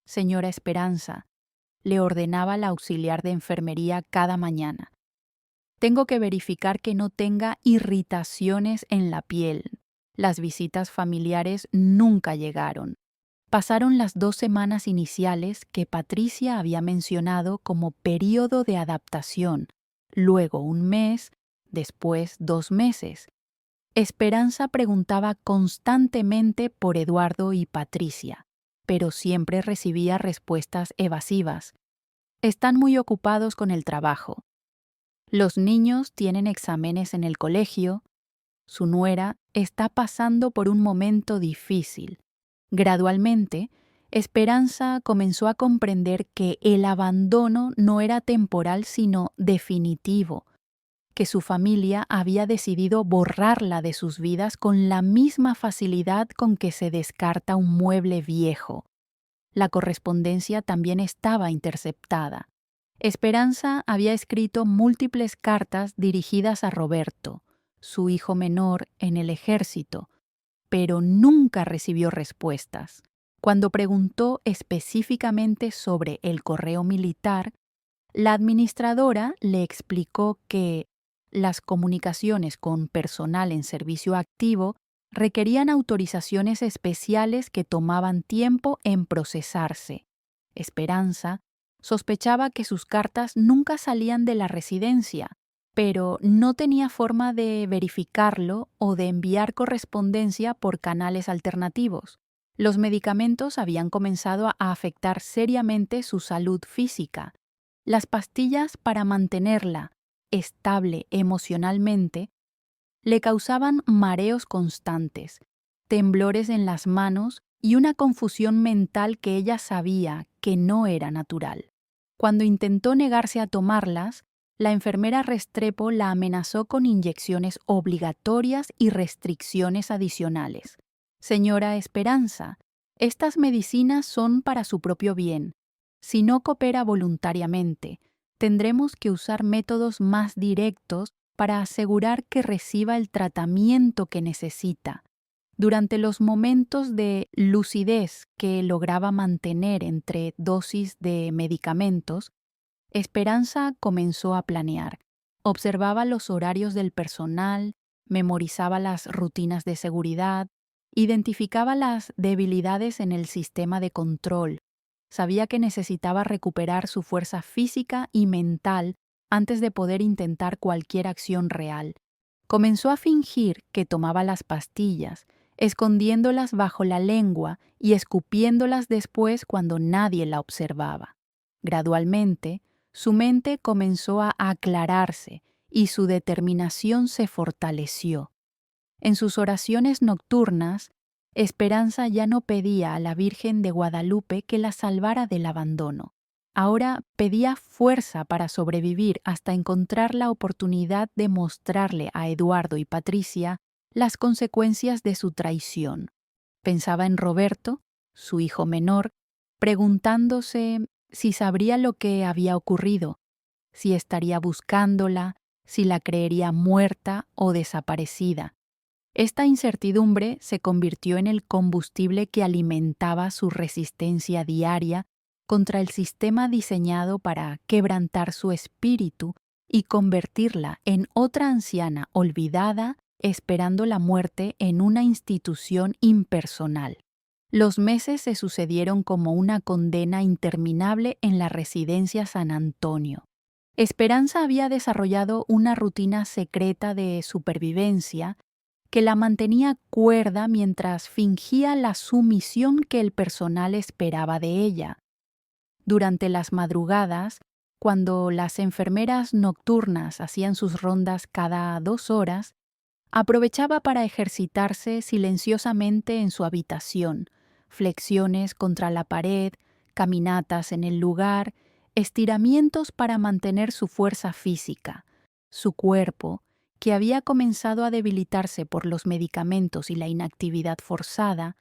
señora Esperanza, le ordenaba la auxiliar de enfermería cada mañana. Tengo que verificar que no tenga irritaciones en la piel. Las visitas familiares nunca llegaron. Pasaron las 2 semanas iniciales que Patricia había mencionado como período de adaptación, luego 1 mes, después 2 meses. Esperanza preguntaba constantemente por Eduardo y Patricia, pero siempre recibía respuestas evasivas. Están muy ocupados con el trabajo. Los niños tienen exámenes en el colegio. Su nuera está pasando por un momento difícil. Gradualmente, Esperanza comenzó a comprender que el abandono no era temporal sino definitivo, que su familia había decidido borrarla de sus vidas con la misma facilidad con que se descarta un mueble viejo. La correspondencia también estaba interceptada. Esperanza había escrito múltiples cartas dirigidas a Roberto, su hijo menor en el ejército, pero nunca recibió respuestas. Cuando preguntó específicamente sobre el correo militar, la administradora le explicó que las comunicaciones con personal en servicio activo requerían autorizaciones especiales que tomaban tiempo en procesarse. Esperanza sospechaba que sus cartas nunca salían de la residencia. pero no tenía forma de verificarlo o de enviar correspondencia por canales alternativos. Los medicamentos habían comenzado a afectar seriamente su salud física. Las pastillas para mantenerla estable emocionalmente le causaban mareos constantes, temblores en las manos y una confusión mental que ella sabía que no era natural. Cuando intentó negarse a tomarlas, la enfermera Restrepo la amenazó con inyecciones obligatorias y restricciones adicionales. Señora Esperanza, estas medicinas son para su propio bien. Si no coopera voluntariamente, tendremos que usar métodos más directos para asegurar que reciba el tratamiento que necesita. Durante los momentos de lucidez que lograba mantener entre dosis de medicamentos, Esperanza comenzó a planear. Observaba los horarios del personal, memorizaba las rutinas de seguridad, identificaba las debilidades en el sistema de control. Sabía que necesitaba recuperar su fuerza física y mental antes de poder intentar cualquier acción real. Comenzó a fingir que tomaba las pastillas, escondiéndolas bajo la lengua y escupiéndolas después cuando nadie la observaba. Gradualmente, su mente comenzó a aclararse y su determinación se fortaleció. En sus oraciones nocturnas, Esperanza ya no pedía a la Virgen de Guadalupe que la salvara del abandono. Ahora pedía fuerza para sobrevivir hasta encontrar la oportunidad de mostrarle a Eduardo y Patricia las consecuencias de su traición. Pensaba en Roberto, su hijo menor, preguntándose si sabría lo que había ocurrido, si estaría buscándola, si la creería muerta o desaparecida. Esta incertidumbre se convirtió en el combustible que alimentaba su resistencia diaria contra el sistema diseñado para quebrantar su espíritu y convertirla en otra anciana olvidada esperando la muerte en una institución impersonal. Los meses se sucedieron como una condena interminable en la residencia San Antonio. Esperanza había desarrollado una rutina secreta de supervivencia que la mantenía cuerda mientras fingía la sumisión que el personal esperaba de ella. Durante las madrugadas, cuando las enfermeras nocturnas hacían sus rondas cada 2 horas, aprovechaba para ejercitarse silenciosamente en su habitación, flexiones contra la pared, caminatas en el lugar, estiramientos para mantener su fuerza física. Su cuerpo, que había comenzado a debilitarse por los medicamentos y la inactividad forzada,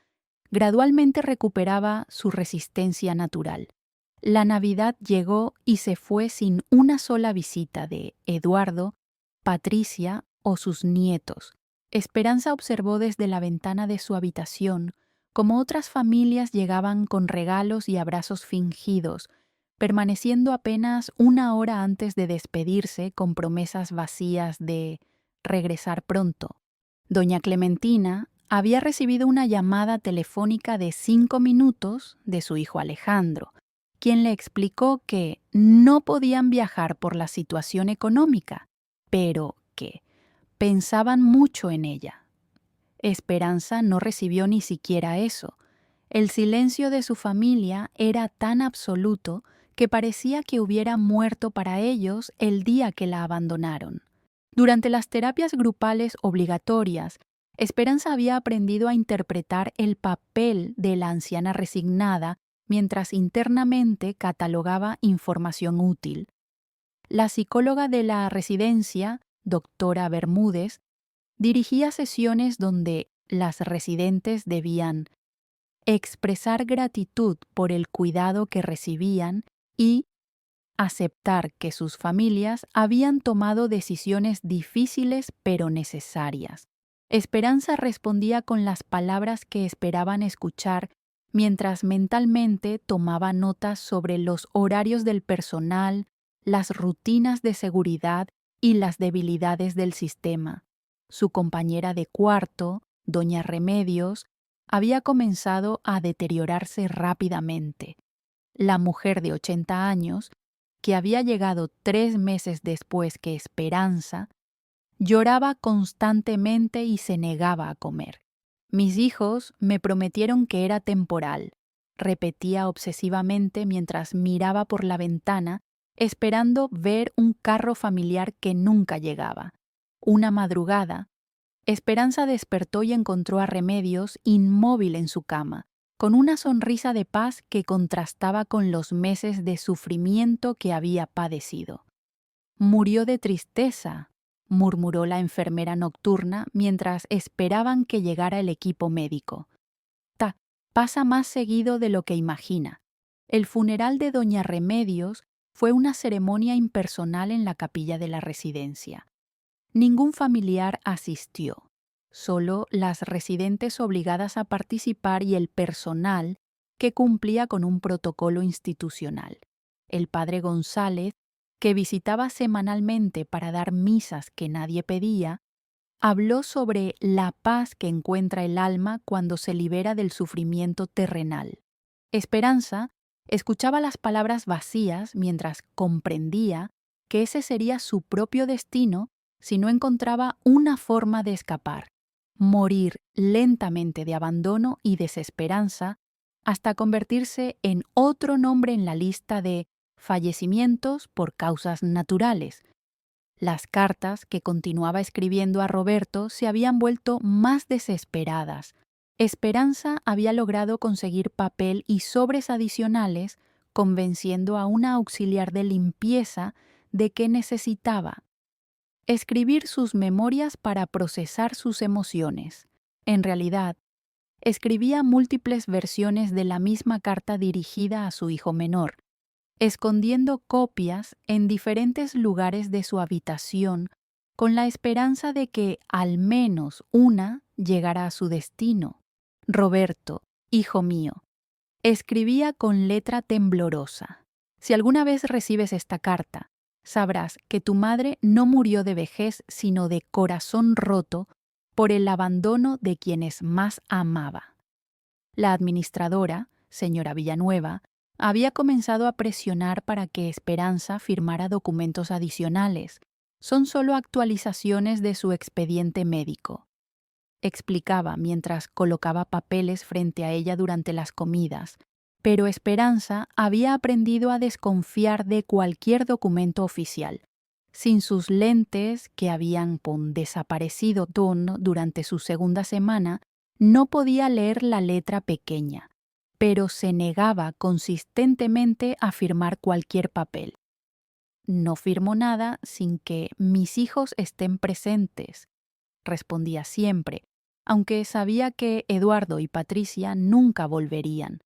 gradualmente recuperaba su resistencia natural. La Navidad llegó y se fue sin una sola visita de Eduardo, Patricia o sus nietos. Esperanza observó desde la ventana de su habitación cómo otras familias llegaban con regalos y abrazos fingidos, permaneciendo apenas 1 hora antes de despedirse con promesas vacías de regresar pronto. Doña Clementina había recibido una llamada telefónica de 5 minutos de su hijo Alejandro, quien le explicó que no podían viajar por la situación económica, pero que pensaban mucho en ella. Esperanza no recibió ni siquiera eso. El silencio de su familia era tan absoluto que parecía que hubiera muerto para ellos el día que la abandonaron. Durante las terapias grupales obligatorias, Esperanza había aprendido a interpretar el papel de la anciana resignada mientras internamente catalogaba información útil. La psicóloga de la residencia, doctora Bermúdez, dirigía sesiones donde las residentes debían expresar gratitud por el cuidado que recibían y aceptar que sus familias habían tomado decisiones difíciles pero necesarias. Esperanza respondía con las palabras que esperaban escuchar mientras mentalmente tomaba notas sobre los horarios del personal, las rutinas de seguridad y las debilidades del sistema. Su compañera de cuarto, doña Remedios, había comenzado a deteriorarse rápidamente. La mujer de 80 años que había llegado 3 meses después que Esperanza, lloraba constantemente y se negaba a comer. Mis hijos me prometieron que era temporal, repetía obsesivamente mientras miraba por la ventana, esperando ver un carro familiar que nunca llegaba. Una madrugada, Esperanza despertó y encontró a Remedios inmóvil en su cama, con una sonrisa de paz que contrastaba con los meses de sufrimiento que había padecido. Murió de tristeza, murmuró la enfermera nocturna mientras esperaban que llegara el equipo médico. Pasa más seguido de lo que imagina. El funeral de doña Remedios fue una ceremonia impersonal en la capilla de la residencia. Ningún familiar asistió, solo las residentes obligadas a participar y el personal que cumplía con un protocolo institucional. El padre González, que visitaba semanalmente para dar misas que nadie pedía, habló sobre la paz que encuentra el alma cuando se libera del sufrimiento terrenal. Esperanza escuchaba las palabras vacías mientras comprendía que ese sería su propio destino si no encontraba una forma de escapar, morir lentamente de abandono y desesperanza hasta convertirse en otro nombre en la lista de fallecimientos por causas naturales. Las cartas que continuaba escribiendo a Roberto se habían vuelto más desesperadas. Esperanza había logrado conseguir papel y sobres adicionales, convenciendo a una auxiliar de limpieza de que necesitaba escribir sus memorias para procesar sus emociones. En realidad, escribía múltiples versiones de la misma carta dirigida a su hijo menor, escondiendo copias en diferentes lugares de su habitación con la esperanza de que al menos una llegara a su destino. Roberto, hijo mío, escribía con letra temblorosa. Si alguna vez recibes esta carta, sabrás que tu madre no murió de vejez, sino de corazón roto por el abandono de quienes más amaba. La administradora, señora Villanueva, había comenzado a presionar para que Esperanza firmara documentos adicionales. Son solo actualizaciones de su expediente médico, explicaba mientras colocaba papeles frente a ella durante las comidas. Pero Esperanza había aprendido a desconfiar de cualquier documento oficial. Sin sus lentes, que habían desaparecido durante su segunda semana, no podía leer la letra pequeña, pero se negaba consistentemente a firmar cualquier papel. No firmo nada sin que mis hijos estén presentes, respondía siempre, aunque sabía que Eduardo y Patricia nunca volverían.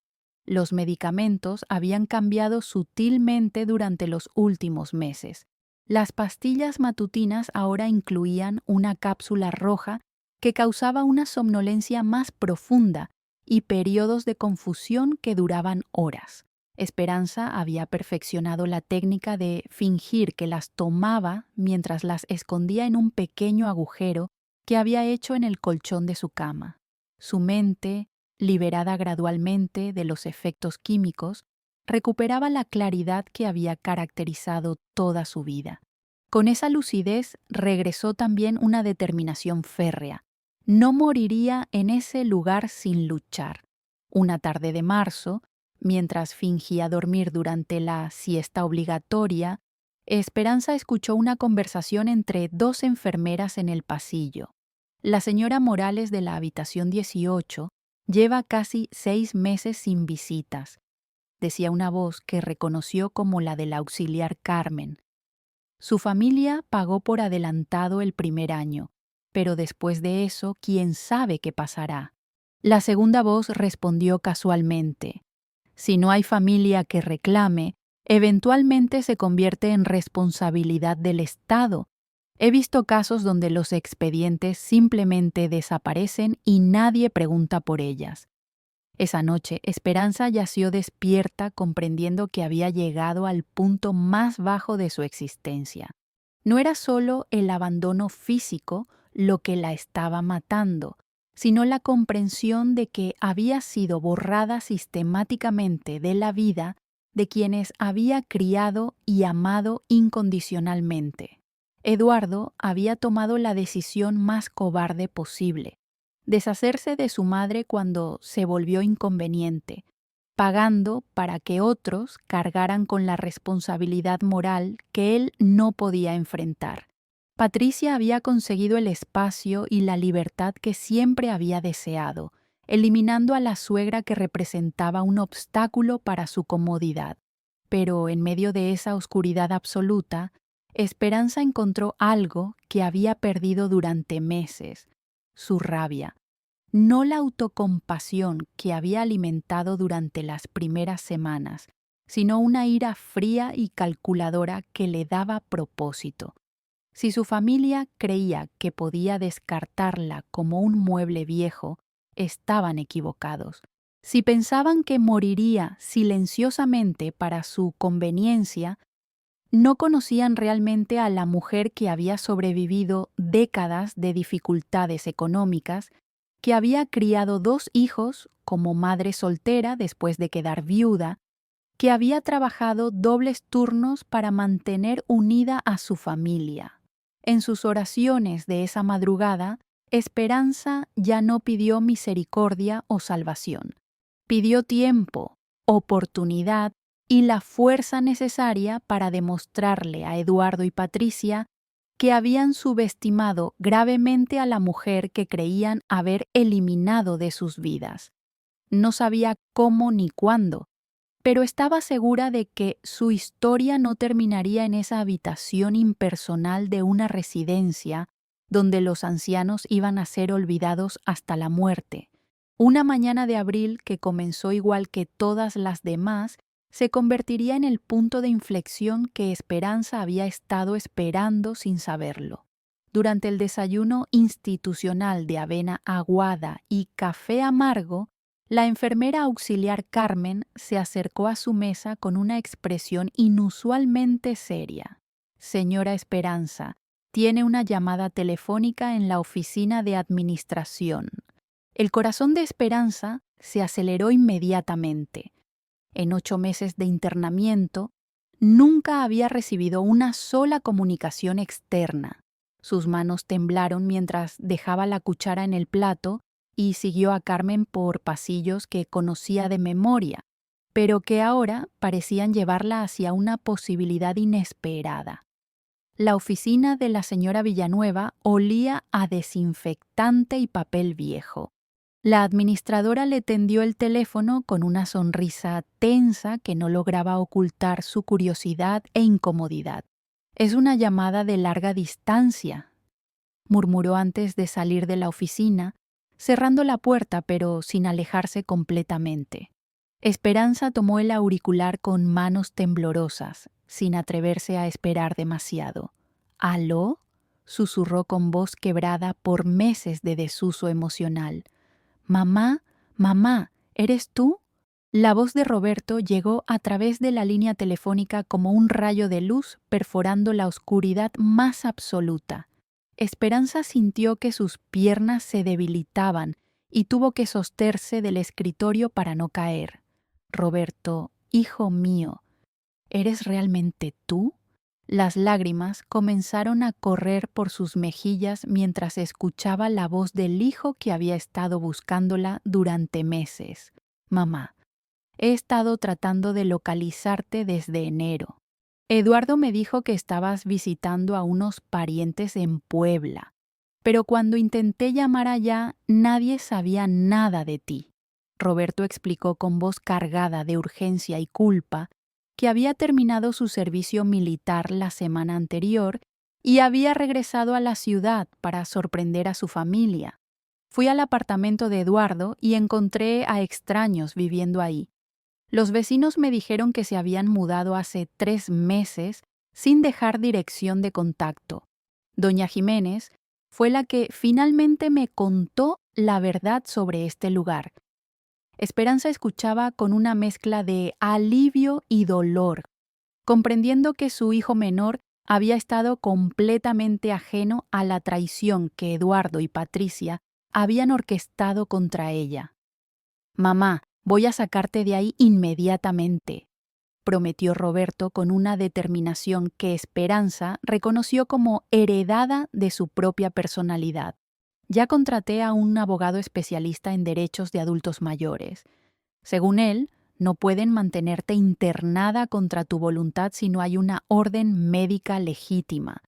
Los medicamentos habían cambiado sutilmente durante los últimos meses. Las pastillas matutinas ahora incluían una cápsula roja que causaba una somnolencia más profunda y periodos de confusión que duraban horas. Esperanza había perfeccionado la técnica de fingir que las tomaba mientras las escondía en un pequeño agujero que había hecho en el colchón de su cama. Su mente, liberada gradualmente de los efectos químicos, recuperaba la claridad que había caracterizado toda su vida. Con esa lucidez regresó también una determinación férrea. No moriría en ese lugar sin luchar. Una tarde de marzo, mientras fingía dormir durante la siesta obligatoria, Esperanza escuchó una conversación entre 2 enfermeras en el pasillo. La señora Morales de la habitación 18 lleva casi 6 meses sin visitas, decía una voz que reconoció como la del auxiliar Carmen. Su familia pagó por adelantado el primer año, pero después de eso, ¿quién sabe qué pasará? La segunda voz respondió casualmente: si no hay familia que reclame, eventualmente se convierte en responsabilidad del Estado. He visto casos donde los expedientes simplemente desaparecen y nadie pregunta por ellas. Esa noche, Esperanza yació despierta, comprendiendo que había llegado al punto más bajo de su existencia. No era solo el abandono físico lo que la estaba matando, sino la comprensión de que había sido borrada sistemáticamente de la vida de quienes había criado y amado incondicionalmente. Eduardo había tomado la decisión más cobarde posible: deshacerse de su madre cuando se volvió inconveniente, pagando para que otros cargaran con la responsabilidad moral que él no podía enfrentar. Patricia había conseguido el espacio y la libertad que siempre había deseado, eliminando a la suegra que representaba un obstáculo para su comodidad. Pero en medio de esa oscuridad absoluta, Esperanza encontró algo que había perdido durante meses: su rabia. No la autocompasión que había alimentado durante las primeras semanas, sino una ira fría y calculadora que le daba propósito. Si su familia creía que podía descartarla como un mueble viejo, estaban equivocados. Si pensaban que moriría silenciosamente para su conveniencia, no conocían realmente a la mujer que había sobrevivido décadas de dificultades económicas, que había criado 2 hijos como madre soltera después de quedar viuda, que había trabajado dobles turnos para mantener unida a su familia. En sus oraciones de esa madrugada, Esperanza ya no pidió misericordia o salvación. Pidió tiempo, oportunidad y la fuerza necesaria para demostrarle a Eduardo y Patricia que habían subestimado gravemente a la mujer que creían haber eliminado de sus vidas. No sabía cómo ni cuándo, pero estaba segura de que su historia no terminaría en esa habitación impersonal de una residencia donde los ancianos iban a ser olvidados hasta la muerte. Una mañana de abril que comenzó igual que todas las demás se convertiría en el punto de inflexión que Esperanza había estado esperando sin saberlo. Durante el desayuno institucional de avena aguada y café amargo, la enfermera auxiliar Carmen se acercó a su mesa con una expresión inusualmente seria. «Señora Esperanza, tiene una llamada telefónica en la oficina de administración». El corazón de Esperanza se aceleró inmediatamente. En 8 meses de internamiento, nunca había recibido una sola comunicación externa. Sus manos temblaron mientras dejaba la cuchara en el plato y siguió a Carmen por pasillos que conocía de memoria, pero que ahora parecían llevarla hacia una posibilidad inesperada. La oficina de la señora Villanueva olía a desinfectante y papel viejo. La administradora le tendió el teléfono con una sonrisa tensa que no lograba ocultar su curiosidad e incomodidad. «Es una llamada de larga distancia», murmuró antes de salir de la oficina, cerrando la puerta pero sin alejarse completamente. Esperanza tomó el auricular con manos temblorosas, sin atreverse a esperar demasiado. «¿Aló?», susurró con voz quebrada por meses de desuso emocional. «Mamá, mamá, ¿eres tú?». La voz de Roberto llegó a través de la línea telefónica como un rayo de luz perforando la oscuridad más absoluta. Esperanza sintió que sus piernas se debilitaban y tuvo que sostenerse del escritorio para no caer. «Roberto, hijo mío, ¿eres realmente tú?». Las lágrimas comenzaron a correr por sus mejillas mientras escuchaba la voz del hijo que había estado buscándola durante meses. «Mamá, he estado tratando de localizarte desde enero. Eduardo me dijo que estabas visitando a unos parientes en Puebla, pero cuando intenté llamar allá nadie sabía nada de ti». Roberto explicó con voz cargada de urgencia y culpa que había terminado su servicio militar la semana anterior y había regresado a la ciudad para sorprender a su familia. «Fui al apartamento de Eduardo y encontré a extraños viviendo ahí. Los vecinos me dijeron que se habían mudado hace 3 meses sin dejar dirección de contacto. Doña Jiménez fue la que finalmente me contó la verdad sobre este lugar». Esperanza escuchaba con una mezcla de alivio y dolor, comprendiendo que su hijo menor había estado completamente ajeno a la traición que Eduardo y Patricia habían orquestado contra ella. «Mamá, voy a sacarte de ahí inmediatamente». prometió Roberto con una determinación que Esperanza reconoció como heredada de su propia personalidad. Ya contraté a un abogado especialista en derechos de adultos mayores. Según él, no pueden mantenerte internada contra tu voluntad si no hay una orden médica legítima.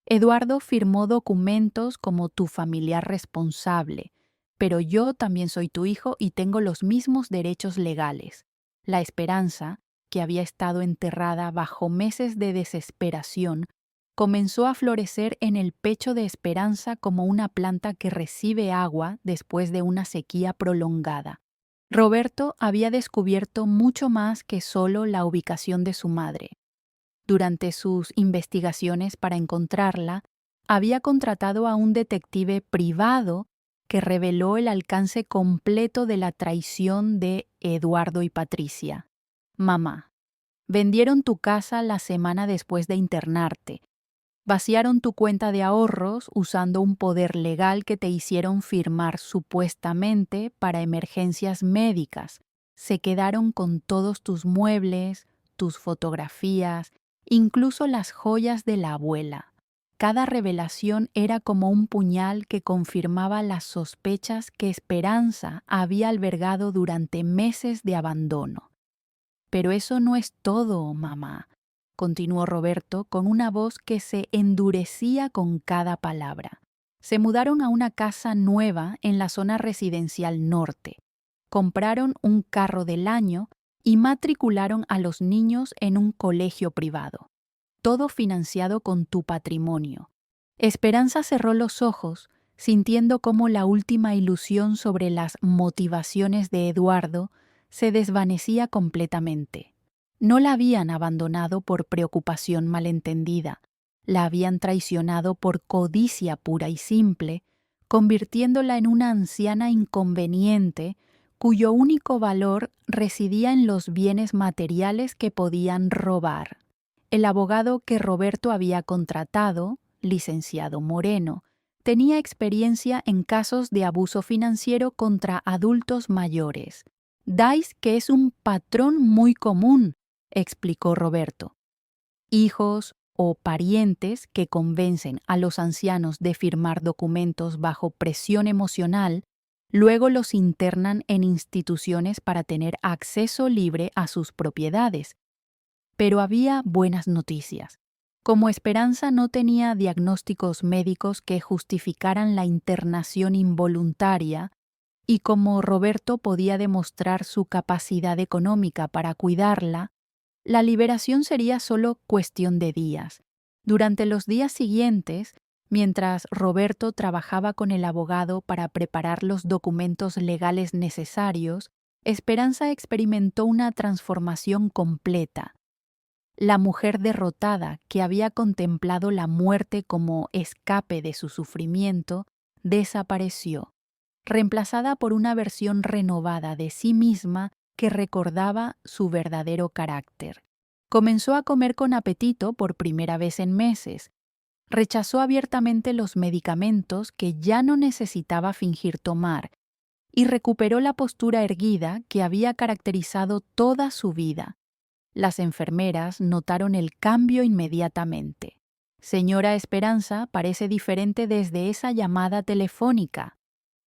Eduardo firmó documentos como tu familiar responsable, pero yo también soy tu hijo y tengo los mismos derechos legales. La esperanza, que había estado enterrada bajo meses de desesperación, comenzó a florecer en el pecho de Esperanza como una planta que recibe agua después de una sequía prolongada. Roberto había descubierto mucho más que solo la ubicación de su madre. Durante sus investigaciones para encontrarla, había contratado a un detective privado que reveló el alcance completo de la traición de Eduardo y Patricia. Mamá, vendieron tu casa la semana después de internarte. Vaciaron tu cuenta de ahorros usando un poder legal que te hicieron firmar supuestamente para emergencias médicas. Se quedaron con todos tus muebles, tus fotografías, incluso las joyas de la abuela. Cada revelación era como un puñal que confirmaba las sospechas que Esperanza había albergado durante meses de abandono. Pero eso no es todo, mamá, continuó Roberto con una voz que se endurecía con cada palabra. Se mudaron a una casa nueva en la zona residencial norte. Compraron un carro del año y matricularon a los niños en un colegio privado. Todo financiado con tu patrimonio. Esperanza cerró los ojos, sintiendo cómo la última ilusión sobre las motivaciones de Eduardo se desvanecía completamente. No la habían abandonado por preocupación malentendida, la habían traicionado por codicia pura y simple, convirtiéndola en una anciana inconveniente cuyo único valor residía en los bienes materiales que podían robar. El abogado que Roberto había contratado, licenciado Moreno, tenía experiencia en casos de abuso financiero contra adultos mayores. Dais que es un patrón muy común, explicó Roberto. Hijos o parientes que convencen a los ancianos de firmar documentos bajo presión emocional, luego los internan en instituciones para tener acceso libre a sus propiedades. Pero había buenas noticias. Como Esperanza no tenía diagnósticos médicos que justificaran la internación involuntaria, y como Roberto podía demostrar su capacidad económica para cuidarla, la liberación sería solo cuestión de días. Durante los días siguientes, mientras Roberto trabajaba con el abogado para preparar los documentos legales necesarios, Esperanza experimentó una transformación completa. La mujer derrotada, que había contemplado la muerte como escape de su sufrimiento, desapareció, reemplazada por una versión renovada de sí misma que recordaba su verdadero carácter. Comenzó a comer con apetito por primera vez en meses. Rechazó abiertamente los medicamentos que ya no necesitaba fingir tomar y recuperó la postura erguida que había caracterizado toda su vida. Las enfermeras notaron el cambio inmediatamente. Señora Esperanza parece diferente desde esa llamada telefónica,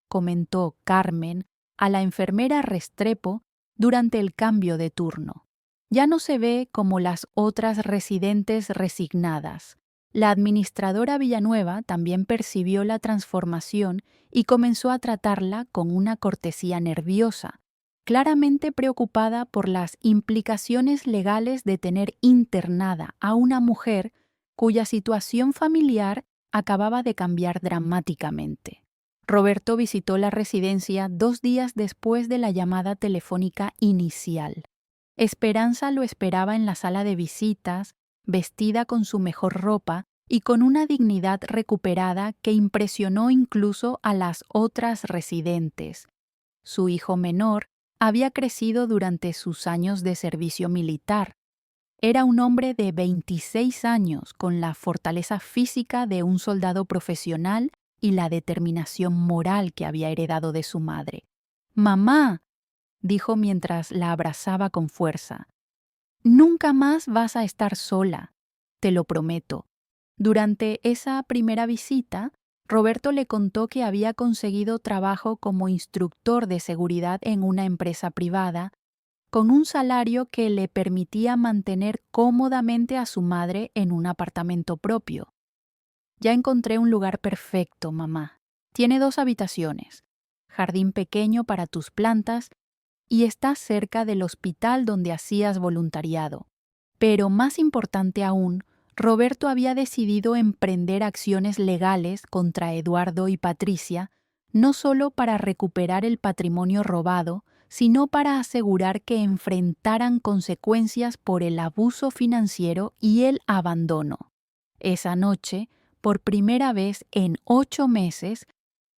comentó Carmen a la enfermera Restrepo durante el cambio de turno. Ya no se ve como las otras residentes resignadas. La administradora Villanueva también percibió la transformación y comenzó a tratarla con una cortesía nerviosa, claramente preocupada por las implicaciones legales de tener internada a una mujer cuya situación familiar acababa de cambiar dramáticamente. Roberto visitó la residencia 2 días después de la llamada telefónica inicial. Esperanza lo esperaba en la sala de visitas, vestida con su mejor ropa y con una dignidad recuperada que impresionó incluso a las otras residentes. Su hijo menor había crecido durante sus años de servicio militar. Era un hombre de 26 años con la fortaleza física de un soldado profesional y la determinación moral que había heredado de su madre. «Mamá», dijo mientras la abrazaba con fuerza, Nunca más vas a estar sola, te lo prometo. Durante esa primera visita, Roberto le contó que había conseguido trabajo como instructor de seguridad en una empresa privada, con un salario que le permitía mantener cómodamente a su madre en un apartamento propio. Ya encontré un lugar perfecto, mamá. Tiene 2 habitaciones, jardín pequeño para tus plantas y está cerca del hospital donde hacías voluntariado. Pero más importante aún, Roberto había decidido emprender acciones legales contra Eduardo y Patricia, no solo para recuperar el patrimonio robado, sino para asegurar que enfrentaran consecuencias por el abuso financiero y el abandono. Esa noche, por primera vez en 8 meses,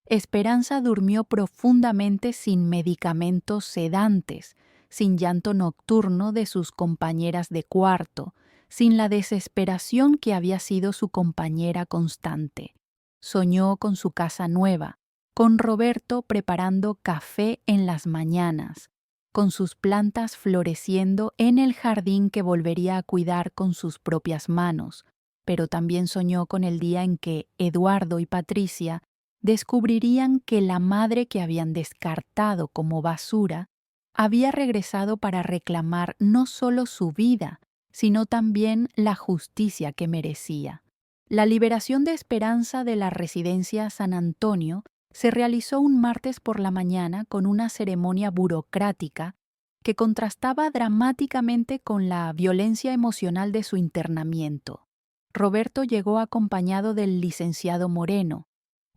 Esperanza durmió profundamente sin medicamentos sedantes, sin llanto nocturno de sus compañeras de cuarto, sin la desesperación que había sido su compañera constante. Soñó con su casa nueva, con Roberto preparando café en las mañanas, con sus plantas floreciendo en el jardín que volvería a cuidar con sus propias manos, pero también soñó con el día en que Eduardo y Patricia descubrirían que la madre que habían descartado como basura había regresado para reclamar no solo su vida, sino también la justicia que merecía. La liberación de Esperanza de la residencia San Antonio se realizó un martes por la mañana con una ceremonia burocrática que contrastaba dramáticamente con la violencia emocional de su internamiento. Roberto llegó acompañado del licenciado Moreno,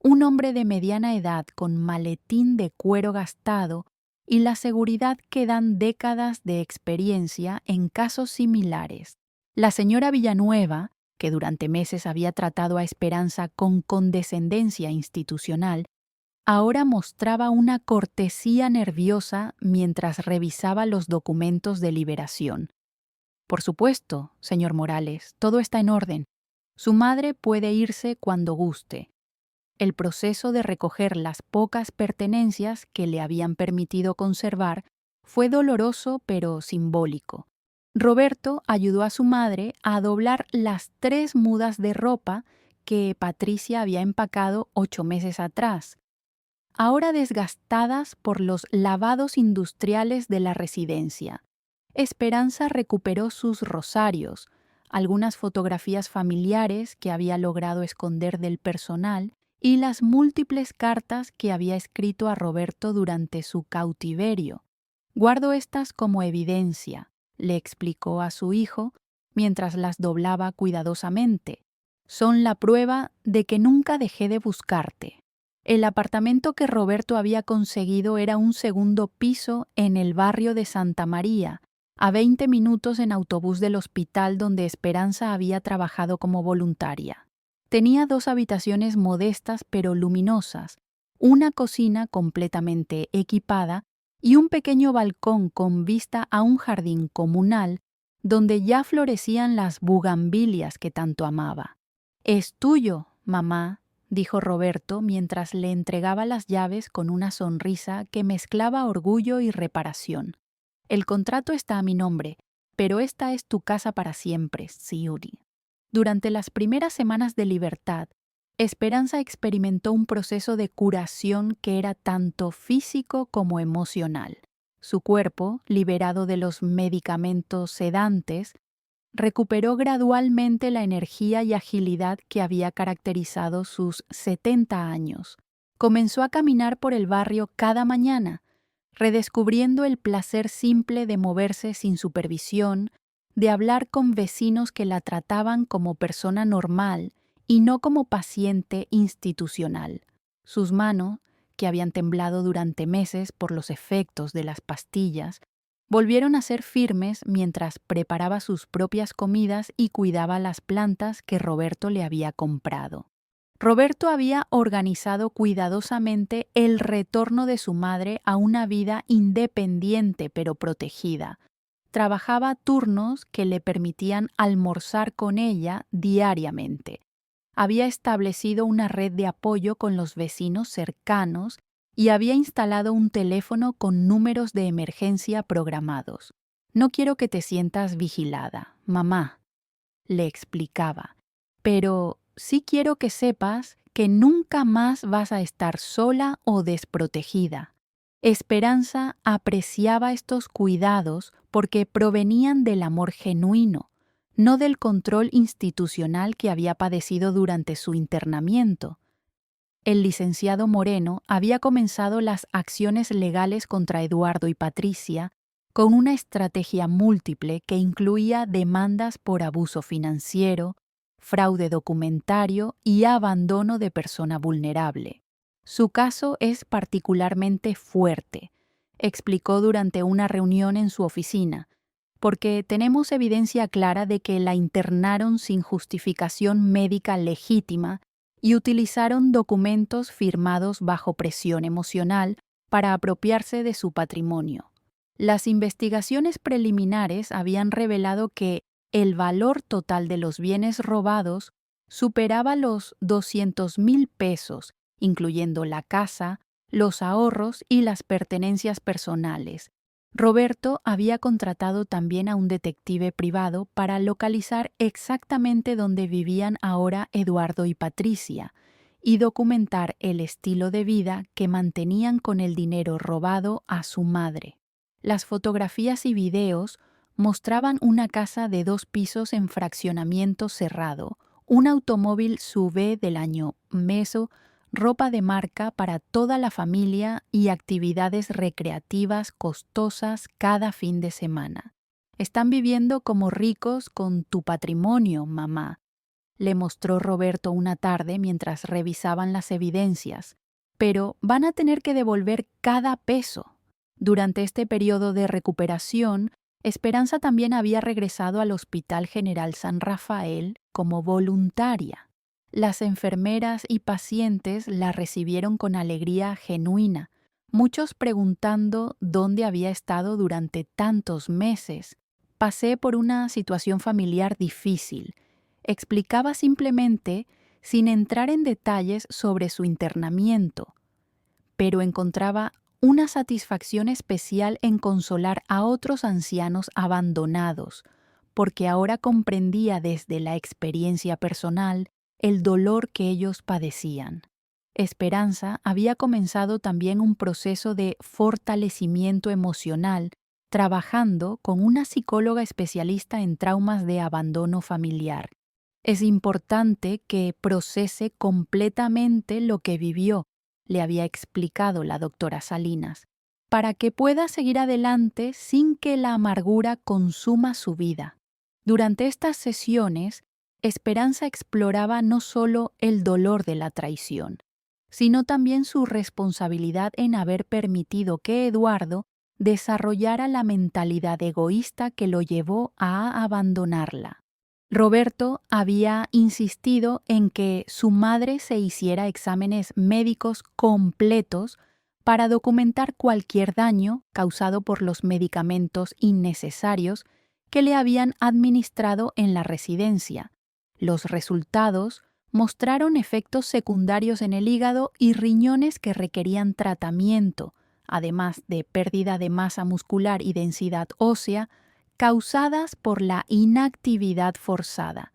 un hombre de mediana edad con maletín de cuero gastado y la seguridad que dan décadas de experiencia en casos similares. La señora Villanueva, que durante meses había tratado a Esperanza con condescendencia institucional, ahora mostraba una cortesía nerviosa mientras revisaba los documentos de liberación. Por supuesto, señor Morales, todo está en orden. Su madre puede irse cuando guste. El proceso de recoger las pocas pertenencias que le habían permitido conservar fue doloroso pero simbólico. Roberto ayudó a su madre a doblar las 3 mudas de ropa que Patricia había empacado 8 meses atrás, ahora desgastadas por los lavados industriales de la residencia. Esperanza recuperó sus rosarios, algunas fotografías familiares que había logrado esconder del personal y las múltiples cartas que había escrito a Roberto durante su cautiverio. Guardo estas como evidencia, le explicó a su hijo mientras las doblaba cuidadosamente. Son la prueba de que nunca dejé de buscarte. El apartamento que Roberto había conseguido era un segundo piso en el barrio de Santa María, a 20 minutos en autobús del hospital donde Esperanza había trabajado como voluntaria. Tenía 2 habitaciones modestas pero luminosas, una cocina completamente equipada y un pequeño balcón con vista a un jardín comunal donde ya florecían las bugambilias que tanto amaba. «Es tuyo, mamá», dijo Roberto mientras le entregaba las llaves con una sonrisa que mezclaba orgullo y reparación. «El contrato está a mi nombre, pero esta es tu casa para siempre, Siuri». Durante las primeras semanas de libertad, Esperanza experimentó un proceso de curación que era tanto físico como emocional. Su cuerpo, liberado de los medicamentos sedantes, recuperó gradualmente la energía y agilidad que había caracterizado sus 70 años. Comenzó a caminar por el barrio cada mañana, redescubriendo el placer simple de moverse sin supervisión, de hablar con vecinos que la trataban como persona normal y no como paciente institucional. Sus manos, que habían temblado durante meses por los efectos de las pastillas, volvieron a ser firmes mientras preparaba sus propias comidas y cuidaba las plantas que Roberto le había comprado. Roberto había organizado cuidadosamente el retorno de su madre a una vida independiente pero protegida. Trabajaba turnos que le permitían almorzar con ella diariamente. Había establecido una red de apoyo con los vecinos cercanos y había instalado un teléfono con números de emergencia programados. No quiero que te sientas vigilada, mamá, le explicaba, pero sí quiero que sepas que nunca más vas a estar sola o desprotegida. Esperanza apreciaba estos cuidados porque provenían del amor genuino, no del control institucional que había padecido durante su internamiento. El licenciado Moreno había comenzado las acciones legales contra Eduardo y Patricia con una estrategia múltiple que incluía demandas por abuso financiero, fraude documentario y abandono de persona vulnerable. Su caso es particularmente fuerte, explicó durante una reunión en su oficina, porque tenemos evidencia clara de que la internaron sin justificación médica legítima y utilizaron documentos firmados bajo presión emocional para apropiarse de su patrimonio. Las investigaciones preliminares habían revelado que el valor total de los bienes robados superaba los 200,000 pesos, incluyendo la casa, los ahorros y las pertenencias personales. Roberto había contratado también a un detective privado para localizar exactamente dónde vivían ahora Eduardo y Patricia y documentar el estilo de vida que mantenían con el dinero robado a su madre. Las fotografías y videos mostraban una casa de 2 pisos en fraccionamiento cerrado, un automóvil SUV del año Meso, ropa de marca para toda la familia y actividades recreativas costosas cada fin de semana. Están viviendo como ricos con tu patrimonio, mamá, le mostró Roberto una tarde mientras revisaban las evidencias, pero van a tener que devolver cada peso. Durante este periodo de recuperación, Esperanza también había regresado al Hospital General San Rafael como voluntaria. Las enfermeras y pacientes la recibieron con alegría genuina, muchos preguntando dónde había estado durante tantos meses. Pasé por una situación familiar difícil, explicaba simplemente sin entrar en detalles sobre su internamiento, pero encontraba una satisfacción especial en consolar a otros ancianos abandonados, porque ahora comprendía desde la experiencia personal el dolor que ellos padecían. Esperanza había comenzado también un proceso de fortalecimiento emocional, trabajando con una psicóloga especialista en traumas de abandono familiar. Es importante que procese completamente lo que vivió, le había explicado la doctora Salinas, para que pueda seguir adelante sin que la amargura consuma su vida. Durante estas sesiones, Esperanza exploraba no solo el dolor de la traición, sino también su responsabilidad en haber permitido que Eduardo desarrollara la mentalidad egoísta que lo llevó a abandonarla. Roberto había insistido en que su madre se hiciera exámenes médicos completos para documentar cualquier daño causado por los medicamentos innecesarios que le habían administrado en la residencia. Los resultados mostraron efectos secundarios en el hígado y riñones que requerían tratamiento, además de pérdida de masa muscular y densidad ósea, causadas por la inactividad forzada.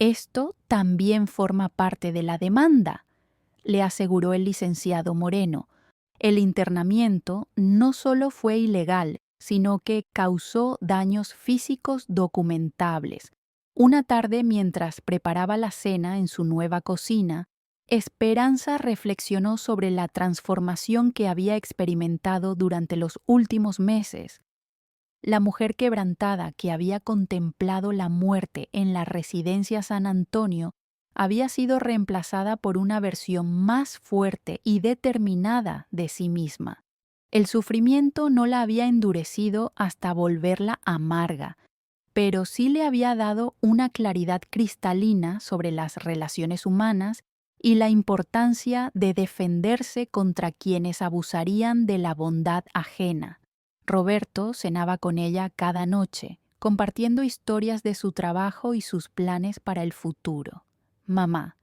Esto también forma parte de la demanda, le aseguró el licenciado Moreno. El internamiento no solo fue ilegal, sino que causó daños físicos documentables. Una tarde, mientras preparaba la cena en su nueva cocina, Esperanza reflexionó sobre la transformación que había experimentado durante los últimos meses. La mujer quebrantada que había contemplado la muerte en la residencia San Antonio había sido reemplazada por una versión más fuerte y determinada de sí misma. El sufrimiento no la había endurecido hasta volverla amarga, pero sí le había dado una claridad cristalina sobre las relaciones humanas y la importancia de defenderse contra quienes abusarían de la bondad ajena. Roberto cenaba con ella cada noche, compartiendo historias de su trabajo y sus planes para el futuro. «Mamá,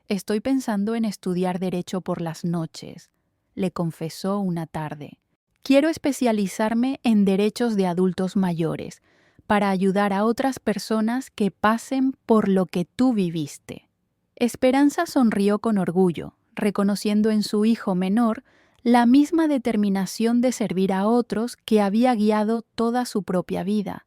estoy pensando en estudiar derecho por las noches», le confesó una tarde. Quiero especializarme en derechos de adultos mayores para ayudar a otras personas que pasen por lo que tú viviste. Esperanza sonrió con orgullo, reconociendo en su hijo menor la misma determinación de servir a otros que había guiado toda su propia vida.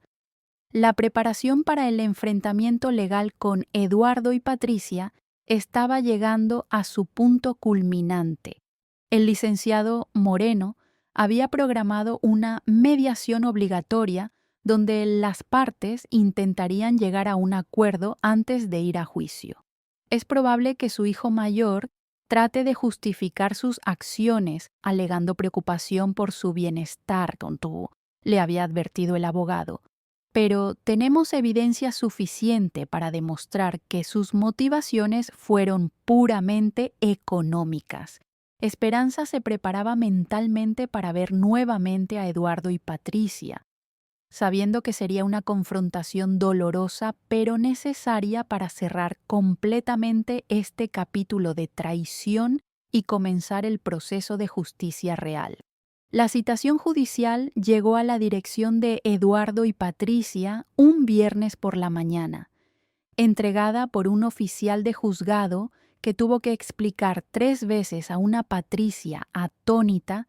La preparación para el enfrentamiento legal con Eduardo y Patricia estaba llegando a su punto culminante. El licenciado Moreno había programado una mediación obligatoria donde las partes intentarían llegar a un acuerdo antes de ir a juicio. Es probable que su hijo mayor trate de justificar sus acciones alegando preocupación por su bienestar, le había advertido el abogado. Pero tenemos evidencia suficiente para demostrar que sus motivaciones fueron puramente económicas. Esperanza se preparaba mentalmente para ver nuevamente a Eduardo y Patricia, sabiendo que sería una confrontación dolorosa pero necesaria para cerrar completamente este capítulo de traición y comenzar el proceso de justicia real. La citación judicial llegó a la dirección de Eduardo y Patricia un viernes por la mañana, entregada por un oficial de juzgado que tuvo que explicar 3 veces a una Patricia atónita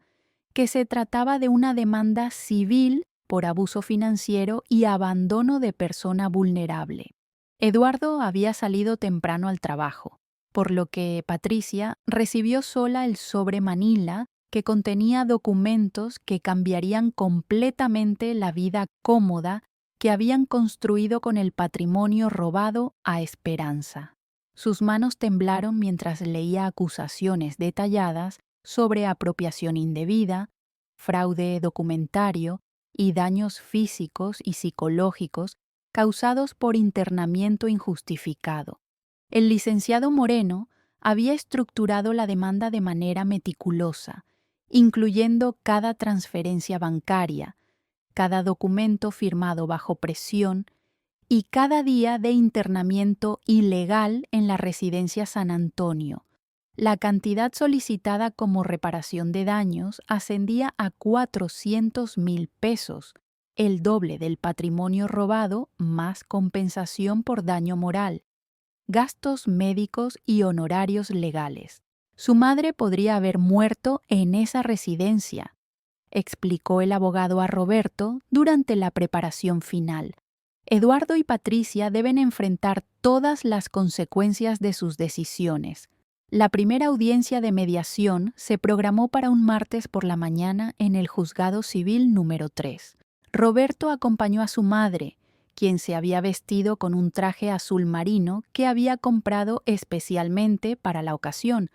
que se trataba de una demanda civil por abuso financiero y abandono de persona vulnerable. Eduardo había salido temprano al trabajo, por lo que Patricia recibió sola el sobre Manila que contenía documentos que cambiarían completamente la vida cómoda que habían construido con el patrimonio robado a Esperanza. Sus manos temblaron mientras leía acusaciones detalladas sobre apropiación indebida, fraude documentario y daños físicos y psicológicos causados por internamiento injustificado. El licenciado Moreno había estructurado la demanda de manera meticulosa, incluyendo cada transferencia bancaria, cada documento firmado bajo presión y cada día de internamiento ilegal en la residencia San Antonio. La cantidad solicitada como reparación de daños ascendía a 400,000 pesos, el doble del patrimonio robado más compensación por daño moral, gastos médicos y honorarios legales. Su madre podría haber muerto en esa residencia, explicó el abogado a Roberto durante la preparación final. Eduardo y Patricia deben enfrentar todas las consecuencias de sus decisiones. La primera audiencia de mediación se programó para un martes por la mañana en el Juzgado Civil número 3. Roberto acompañó a su madre, quien se había vestido con un traje azul marino que había comprado especialmente para la ocasión,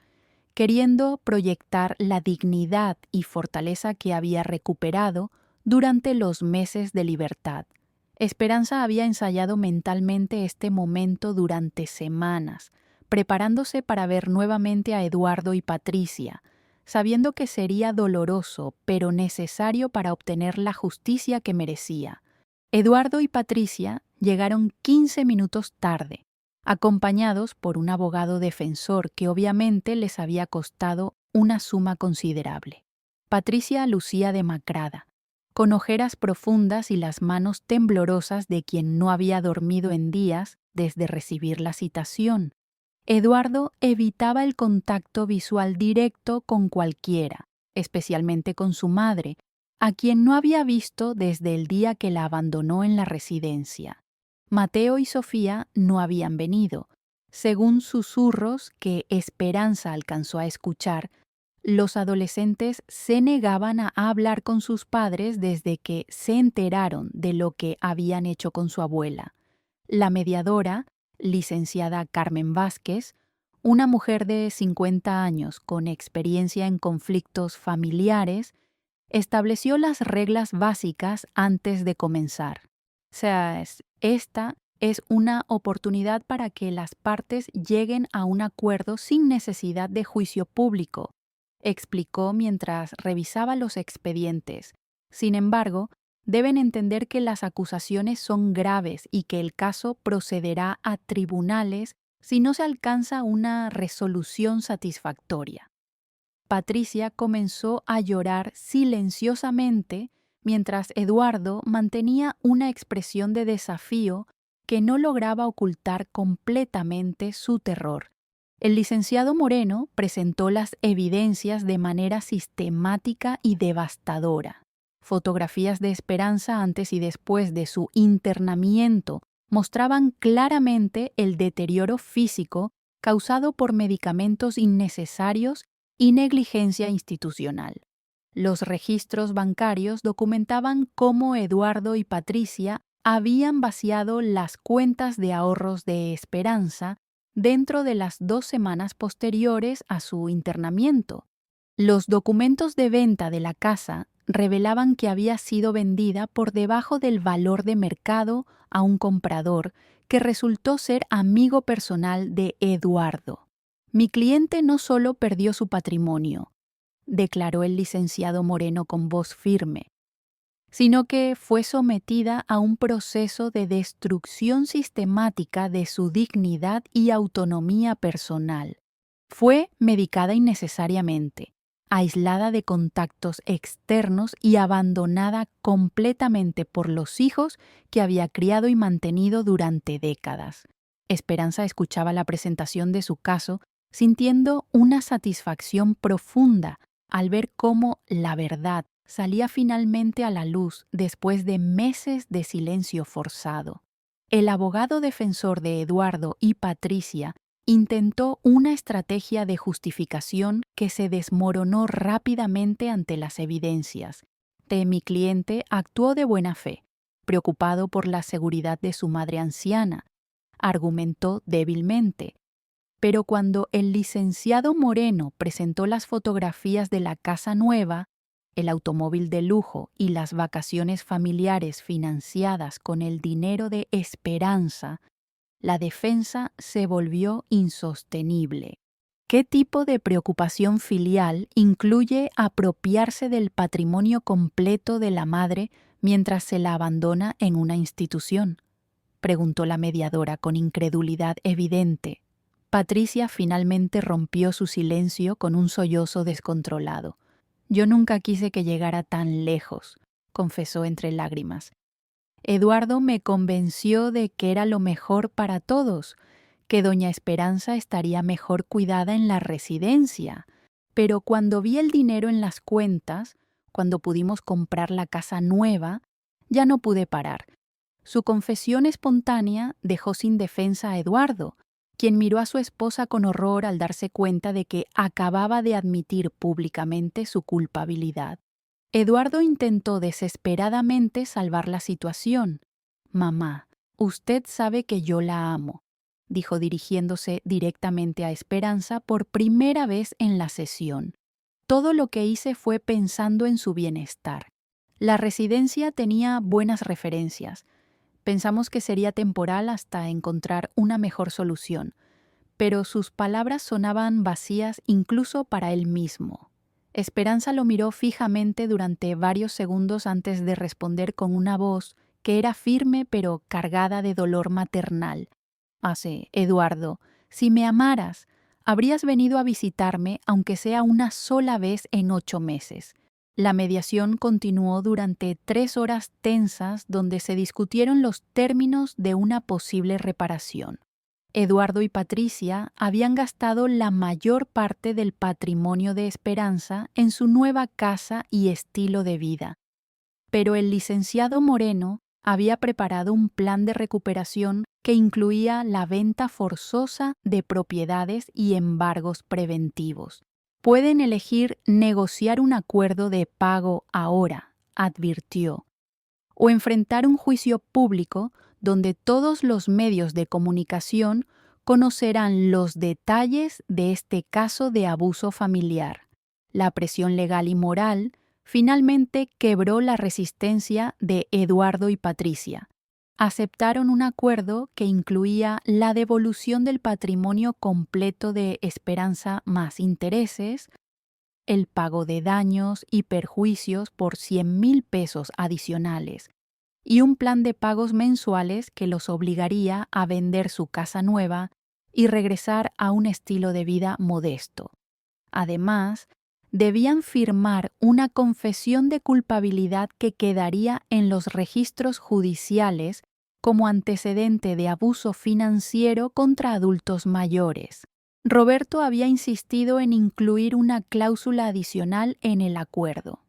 queriendo proyectar la dignidad y fortaleza que había recuperado durante los meses de libertad. Esperanza había ensayado mentalmente este momento durante semanas, preparándose para ver nuevamente a Eduardo y Patricia, sabiendo que sería doloroso pero necesario para obtener la justicia que merecía. Eduardo y Patricia llegaron 15 minutos tarde, acompañados por un abogado defensor que obviamente les había costado una suma considerable. Patricia lucía demacrada, con ojeras profundas y las manos temblorosas de quien no había dormido en días desde recibir la citación. Eduardo evitaba el contacto visual directo con cualquiera, especialmente con su madre, a quien no había visto desde el día que la abandonó en la residencia. Mateo y Sofía no habían venido. Según susurros que Esperanza alcanzó a escuchar, los adolescentes se negaban a hablar con sus padres desde que se enteraron de lo que habían hecho con su abuela. La mediadora, licenciada Carmen Vázquez, una mujer de 50 años con experiencia en conflictos familiares, estableció las reglas básicas antes de comenzar. Esta es una oportunidad para que las partes lleguen a un acuerdo sin necesidad de juicio público, explicó mientras revisaba los expedientes. Sin embargo, deben entender que las acusaciones son graves y que el caso procederá a tribunales si no se alcanza una resolución satisfactoria. Patricia comenzó a llorar silenciosamente mientras Eduardo mantenía una expresión de desafío que no lograba ocultar completamente su terror. El licenciado Moreno presentó las evidencias de manera sistemática y devastadora. Fotografías de Esperanza antes y después de su internamiento mostraban claramente el deterioro físico causado por medicamentos innecesarios y negligencia institucional. Los registros bancarios documentaban cómo Eduardo y Patricia habían vaciado las cuentas de ahorros de Esperanza dentro de las 2 semanas posteriores a su internamiento. Los documentos de venta de la casa revelaban que había sido vendida por debajo del valor de mercado a un comprador que resultó ser amigo personal de Eduardo. Mi cliente no solo perdió su patrimonio, declaró el licenciado Moreno con voz firme, sino que fue sometida a un proceso de destrucción sistemática de su dignidad y autonomía personal. Fue medicada innecesariamente, aislada de contactos externos y abandonada completamente por los hijos que había criado y mantenido durante décadas. Esperanza escuchaba la presentación de su caso, sintiendo una satisfacción profunda al ver cómo la verdad salía finalmente a la luz después de meses de silencio forzado. El abogado defensor de Eduardo y Patricia intentó una estrategia de justificación que se desmoronó rápidamente ante las evidencias. Mi cliente actuó de buena fe, preocupado por la seguridad de su madre anciana. Argumentó débilmente. Pero cuando el licenciado Moreno presentó las fotografías de la casa nueva, el automóvil de lujo y las vacaciones familiares financiadas con el dinero de Esperanza, la defensa se volvió insostenible. ¿Qué tipo de preocupación filial incluye apropiarse del patrimonio completo de la madre mientras se la abandona en una institución?, preguntó la mediadora con incredulidad evidente. Patricia finalmente rompió su silencio con un sollozo descontrolado. Yo nunca quise que llegara tan lejos, confesó entre lágrimas. Eduardo me convenció de que era lo mejor para todos, que doña Esperanza estaría mejor cuidada en la residencia. Pero cuando vi el dinero en las cuentas, cuando pudimos comprar la casa nueva, ya no pude parar. Su confesión espontánea dejó sin defensa a Eduardo, quien miró a su esposa con horror al darse cuenta de que acababa de admitir públicamente su culpabilidad. Eduardo intentó desesperadamente salvar la situación. «Mamá, usted sabe que yo la amo», dijo dirigiéndose directamente a Esperanza por primera vez en la sesión. «Todo lo que hice fue pensando en su bienestar. La residencia tenía buenas referencias. Pensamos que sería temporal hasta encontrar una mejor solución, pero sus palabras sonaban vacías incluso para él mismo». Esperanza lo miró fijamente durante varios segundos antes de responder con una voz que era firme pero cargada de dolor maternal. Eduardo, si me amaras, habrías venido a visitarme aunque sea una sola vez en 8 meses. La mediación continuó durante 3 horas tensas donde se discutieron los términos de una posible reparación. Eduardo y Patricia habían gastado la mayor parte del patrimonio de Esperanza en su nueva casa y estilo de vida. Pero el licenciado Moreno había preparado un plan de recuperación que incluía la venta forzosa de propiedades y embargos preventivos. «Pueden elegir negociar un acuerdo de pago ahora», advirtió, «o enfrentar un juicio público donde todos los medios de comunicación conocerán los detalles de este caso de abuso familiar». La presión legal y moral finalmente quebró la resistencia de Eduardo y Patricia. Aceptaron un acuerdo que incluía la devolución del patrimonio completo de Esperanza más intereses, el pago de daños y perjuicios por 100,000 pesos adicionales, y un plan de pagos mensuales que los obligaría a vender su casa nueva y regresar a un estilo de vida modesto. Además, debían firmar una confesión de culpabilidad que quedaría en los registros judiciales como antecedente de abuso financiero contra adultos mayores. Roberto había insistido en incluir una cláusula adicional en el acuerdo.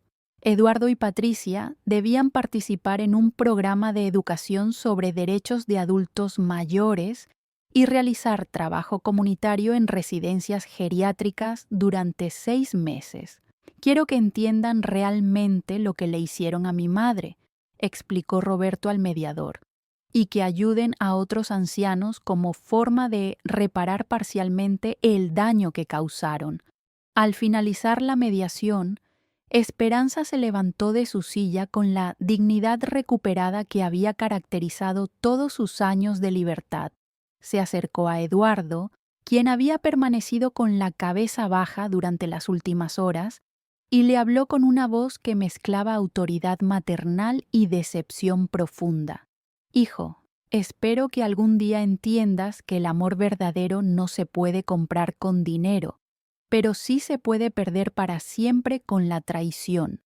Eduardo y Patricia debían participar en un programa de educación sobre derechos de adultos mayores y realizar trabajo comunitario en residencias geriátricas durante 6 meses. Quiero que entiendan realmente lo que le hicieron a mi madre, explicó Roberto al mediador, y que ayuden a otros ancianos como forma de reparar parcialmente el daño que causaron. Al finalizar la mediación, Esperanza se levantó de su silla con la dignidad recuperada que había caracterizado todos sus años de libertad. Se acercó a Eduardo, quien había permanecido con la cabeza baja durante las últimas horas, y le habló con una voz que mezclaba autoridad maternal y decepción profunda. Hijo, espero que algún día entiendas que el amor verdadero no se puede comprar con dinero, pero sí se puede perder para siempre con la traición.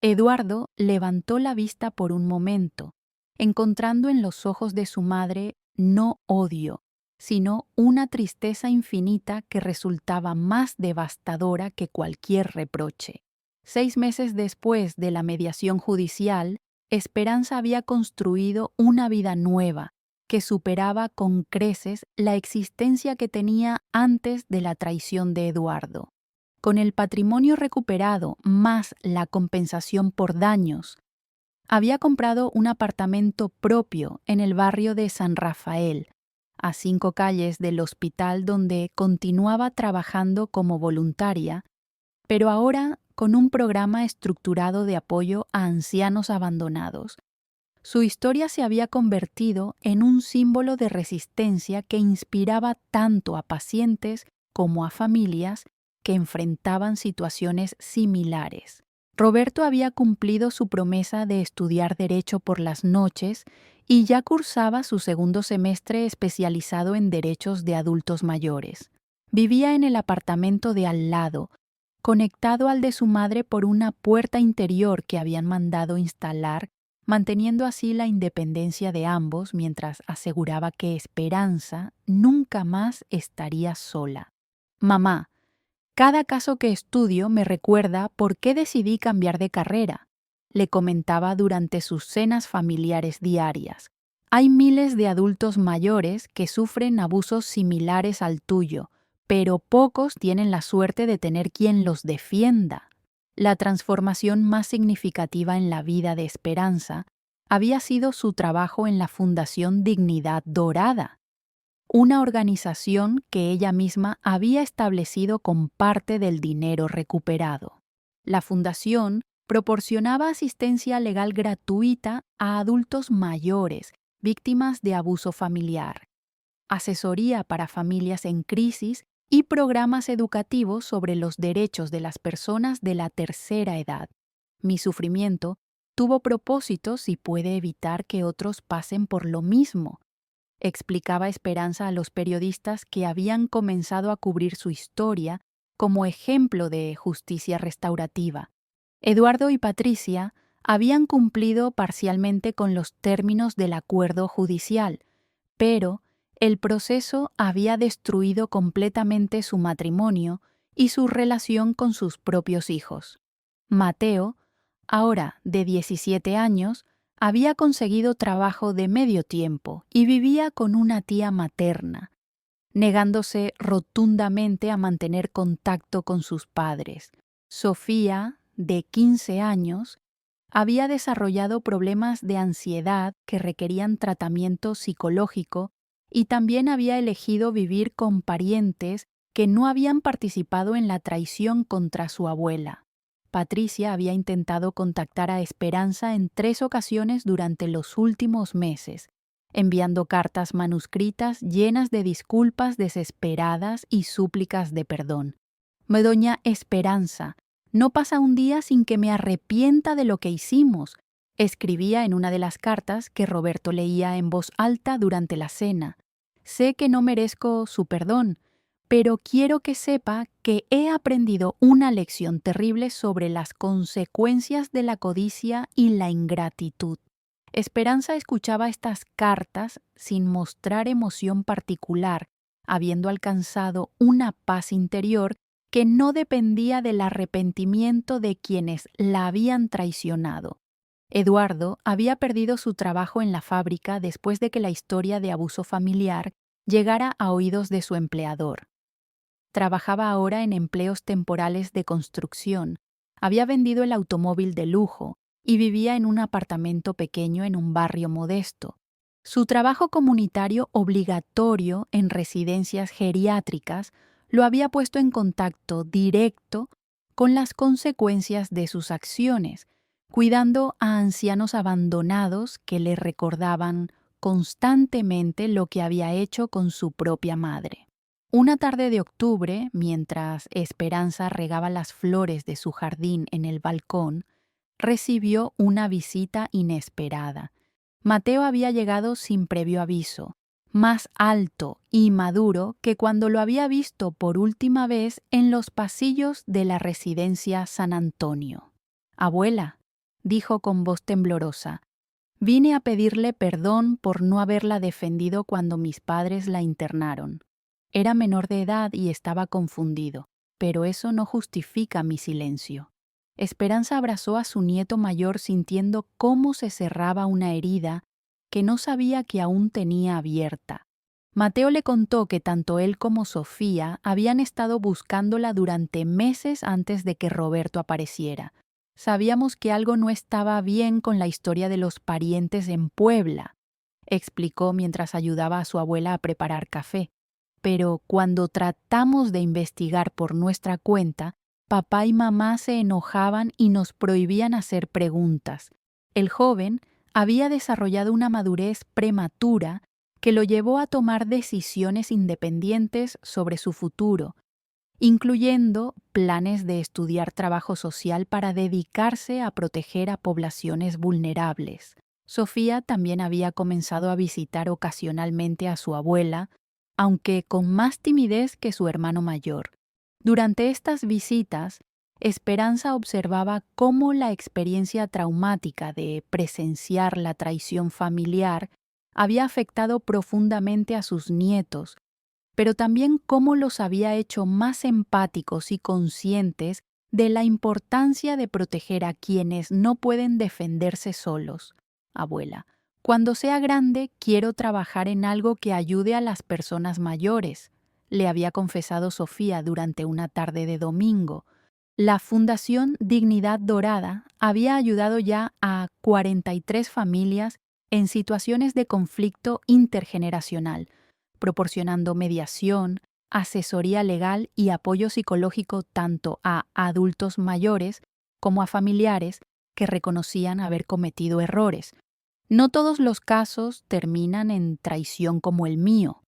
Eduardo levantó la vista por un momento, encontrando en los ojos de su madre no odio, sino una tristeza infinita que resultaba más devastadora que cualquier reproche. 6 meses después de la mediación judicial, Esperanza había construido una vida nueva, que superaba con creces la existencia que tenía antes de la traición de Eduardo. Con el patrimonio recuperado más la compensación por daños, había comprado un apartamento propio en el barrio de San Rafael, a 5 calles del hospital donde continuaba trabajando como voluntaria, pero ahora con un programa estructurado de apoyo a ancianos abandonados. Su historia se había convertido en un símbolo de resistencia que inspiraba tanto a pacientes como a familias que enfrentaban situaciones similares. Roberto había cumplido su promesa de estudiar Derecho por las noches y ya cursaba su segundo semestre especializado en derechos de adultos mayores. Vivía en el apartamento de al lado, conectado al de su madre por una puerta interior que habían mandado instalar, manteniendo así la independencia de ambos mientras aseguraba que Esperanza nunca más estaría sola. Mamá, cada caso que estudio me recuerda por qué decidí cambiar de carrera, le comentaba durante sus cenas familiares diarias. Hay miles de adultos mayores que sufren abusos similares al tuyo, pero pocos tienen la suerte de tener quien los defienda. La transformación más significativa en la vida de Esperanza había sido su trabajo en la Fundación Dignidad Dorada, una organización que ella misma había establecido con parte del dinero recuperado. La fundación proporcionaba asistencia legal gratuita a adultos mayores, víctimas de abuso familiar, asesoría para familias en crisis y programas educativos sobre los derechos de las personas de la tercera edad. Mi sufrimiento tuvo propósitos y puede evitar que otros pasen por lo mismo, explicaba Esperanza a los periodistas que habían comenzado a cubrir su historia como ejemplo de justicia restaurativa. Eduardo y Patricia habían cumplido parcialmente con los términos del acuerdo judicial, pero el proceso había destruido completamente su matrimonio y su relación con sus propios hijos. Mateo, ahora de 17 años, había conseguido trabajo de medio tiempo y vivía con una tía materna, negándose rotundamente a mantener contacto con sus padres. Sofía, de 15 años, había desarrollado problemas de ansiedad que requerían tratamiento psicológico y también había elegido vivir con parientes que no habían participado en la traición contra su abuela. Patricia había intentado contactar a Esperanza en 3 ocasiones durante los últimos meses, enviando cartas manuscritas llenas de disculpas desesperadas y súplicas de perdón. Doña Esperanza, no pasa un día sin que me arrepienta de lo que hicimos, escribía en una de las cartas que Roberto leía en voz alta durante la cena. Sé que no merezco su perdón, pero quiero que sepa que he aprendido una lección terrible sobre las consecuencias de la codicia y la ingratitud. Esperanza escuchaba estas cartas sin mostrar emoción particular, habiendo alcanzado una paz interior que no dependía del arrepentimiento de quienes la habían traicionado. Eduardo había perdido su trabajo en la fábrica después de que la historia de abuso familiar llegara a oídos de su empleador. Trabajaba ahora en empleos temporales de construcción, había vendido el automóvil de lujo y vivía en un apartamento pequeño en un barrio modesto. Su trabajo comunitario obligatorio en residencias geriátricas lo había puesto en contacto directo con las consecuencias de sus acciones, cuidando a ancianos abandonados que le recordaban constantemente lo que había hecho con su propia madre. Una tarde de octubre, mientras Esperanza regaba las flores de su jardín en el balcón, recibió una visita inesperada. Mateo había llegado sin previo aviso, más alto y maduro que cuando lo había visto por última vez en los pasillos de la residencia San Antonio. «Abuela», dijo con voz temblorosa, «vine a pedirle perdón por no haberla defendido cuando mis padres la internaron. Era menor de edad y estaba confundido, pero eso no justifica mi silencio». Esperanza abrazó a su nieto mayor sintiendo cómo se cerraba una herida que no sabía que aún tenía abierta. Mateo le contó que tanto él como Sofía habían estado buscándola durante meses antes de que Roberto apareciera. «Sabíamos que algo no estaba bien con la historia de los parientes en Puebla», explicó mientras ayudaba a su abuela a preparar café. «Pero cuando tratamos de investigar por nuestra cuenta, papá y mamá se enojaban y nos prohibían hacer preguntas». El joven había desarrollado una madurez prematura que lo llevó a tomar decisiones independientes sobre su futuro, incluyendo planes de estudiar trabajo social para dedicarse a proteger a poblaciones vulnerables. Sofía también había comenzado a visitar ocasionalmente a su abuela, aunque con más timidez que su hermano mayor. Durante estas visitas, Esperanza observaba cómo la experiencia traumática de presenciar la traición familiar había afectado profundamente a sus nietos, pero también cómo los había hecho más empáticos y conscientes de la importancia de proteger a quienes no pueden defenderse solos. «Abuela, cuando sea grande quiero trabajar en algo que ayude a las personas mayores», le había confesado Sofía durante una tarde de domingo. La Fundación Dignidad Dorada había ayudado ya a 43 familias en situaciones de conflicto intergeneracional, proporcionando mediación, asesoría legal y apoyo psicológico tanto a adultos mayores como a familiares que reconocían haber cometido errores. «No todos los casos terminan en traición como el mío»,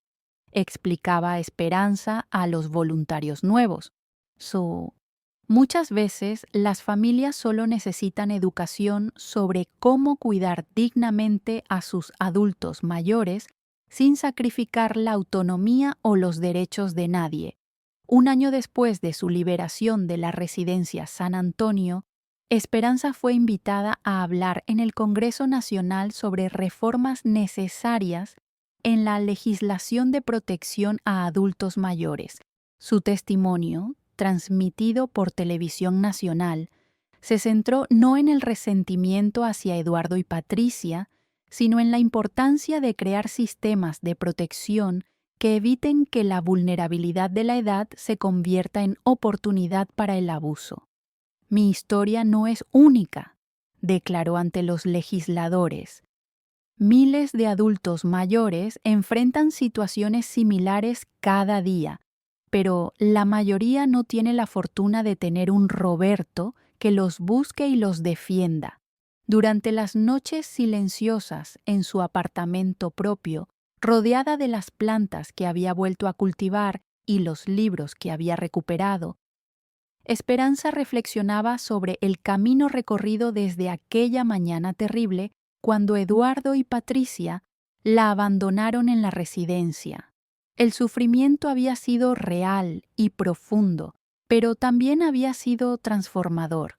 explicaba Esperanza a los voluntarios nuevos. Muchas veces las familias solo necesitan educación sobre cómo cuidar dignamente a sus adultos mayores sin sacrificar la autonomía o los derechos de nadie. Un año después de su liberación de la residencia San Antonio, Esperanza fue invitada a hablar en el Congreso Nacional sobre reformas necesarias en la legislación de protección a adultos mayores. Su testimonio, transmitido por Televisión Nacional, se centró no en el resentimiento hacia Eduardo y Patricia, sino en la importancia de crear sistemas de protección que eviten que la vulnerabilidad de la edad se convierta en oportunidad para el abuso. «Mi historia no es única», declaró ante los legisladores. «Miles de adultos mayores enfrentan situaciones similares cada día, pero la mayoría no tiene la fortuna de tener un Roberto que los busque y los defienda». Durante las noches silenciosas en su apartamento propio, rodeada de las plantas que había vuelto a cultivar y los libros que había recuperado, Esperanza reflexionaba sobre el camino recorrido desde aquella mañana terrible cuando Eduardo y Patricia la abandonaron en la residencia. El sufrimiento había sido real y profundo, pero también había sido transformador.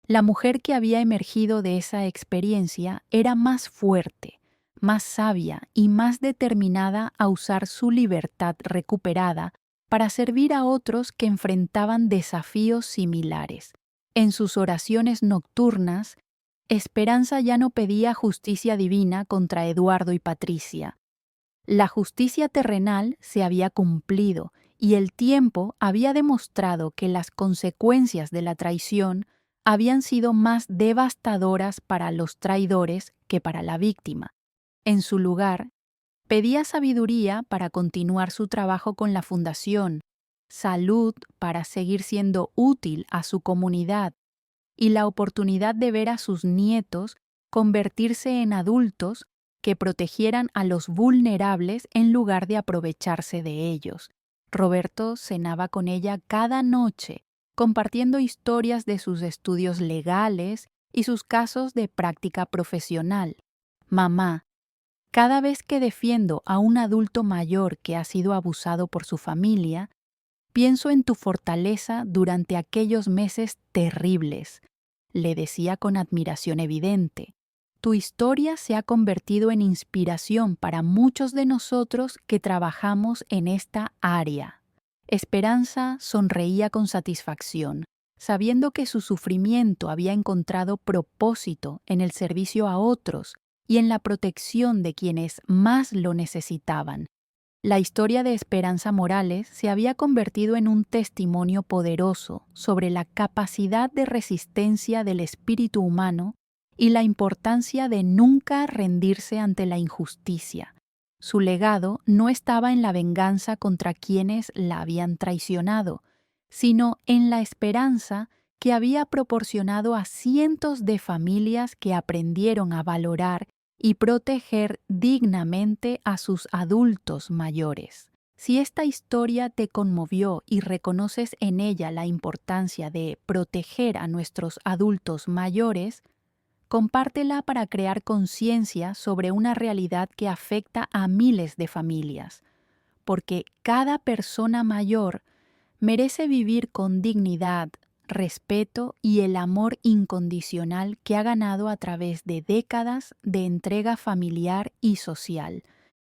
La mujer que había emergido de esa experiencia era más fuerte, más sabia y más determinada a usar su libertad recuperada para servir a otros que enfrentaban desafíos similares. En sus oraciones nocturnas, Esperanza ya no pedía justicia divina contra Eduardo y Patricia. La justicia terrenal se había cumplido y el tiempo había demostrado que las consecuencias de la traición habían sido más devastadoras para los traidores que para la víctima. En su lugar, pedía sabiduría para continuar su trabajo con la fundación, salud para seguir siendo útil a su comunidad y la oportunidad de ver a sus nietos convertirse en adultos que protegieran a los vulnerables en lugar de aprovecharse de ellos. Roberto cenaba con ella cada noche, compartiendo historias de sus estudios legales y sus casos de práctica profesional. Mamá, cada vez que defiendo a un adulto mayor que ha sido abusado por su familia, pienso en tu fortaleza durante aquellos meses terribles, le decía con admiración evidente. Tu historia se ha convertido en inspiración para muchos de nosotros que trabajamos en esta área. Esperanza sonreía con satisfacción, sabiendo que su sufrimiento había encontrado propósito en el servicio a otros y en la protección de quienes más lo necesitaban. La historia de Esperanza Morales se había convertido en un testimonio poderoso sobre la capacidad de resistencia del espíritu humano y la importancia de nunca rendirse ante la injusticia. Su legado no estaba en la venganza contra quienes la habían traicionado, sino en la esperanza que había proporcionado a cientos de familias que aprendieron a valorar y proteger dignamente a sus adultos mayores. Si esta historia te conmovió y reconoces en ella la importancia de proteger a nuestros adultos mayores, compártela para crear conciencia sobre una realidad que afecta a miles de familias, porque cada persona mayor merece vivir con dignidad, respeto y el amor incondicional que ha ganado a través de décadas de entrega familiar y social.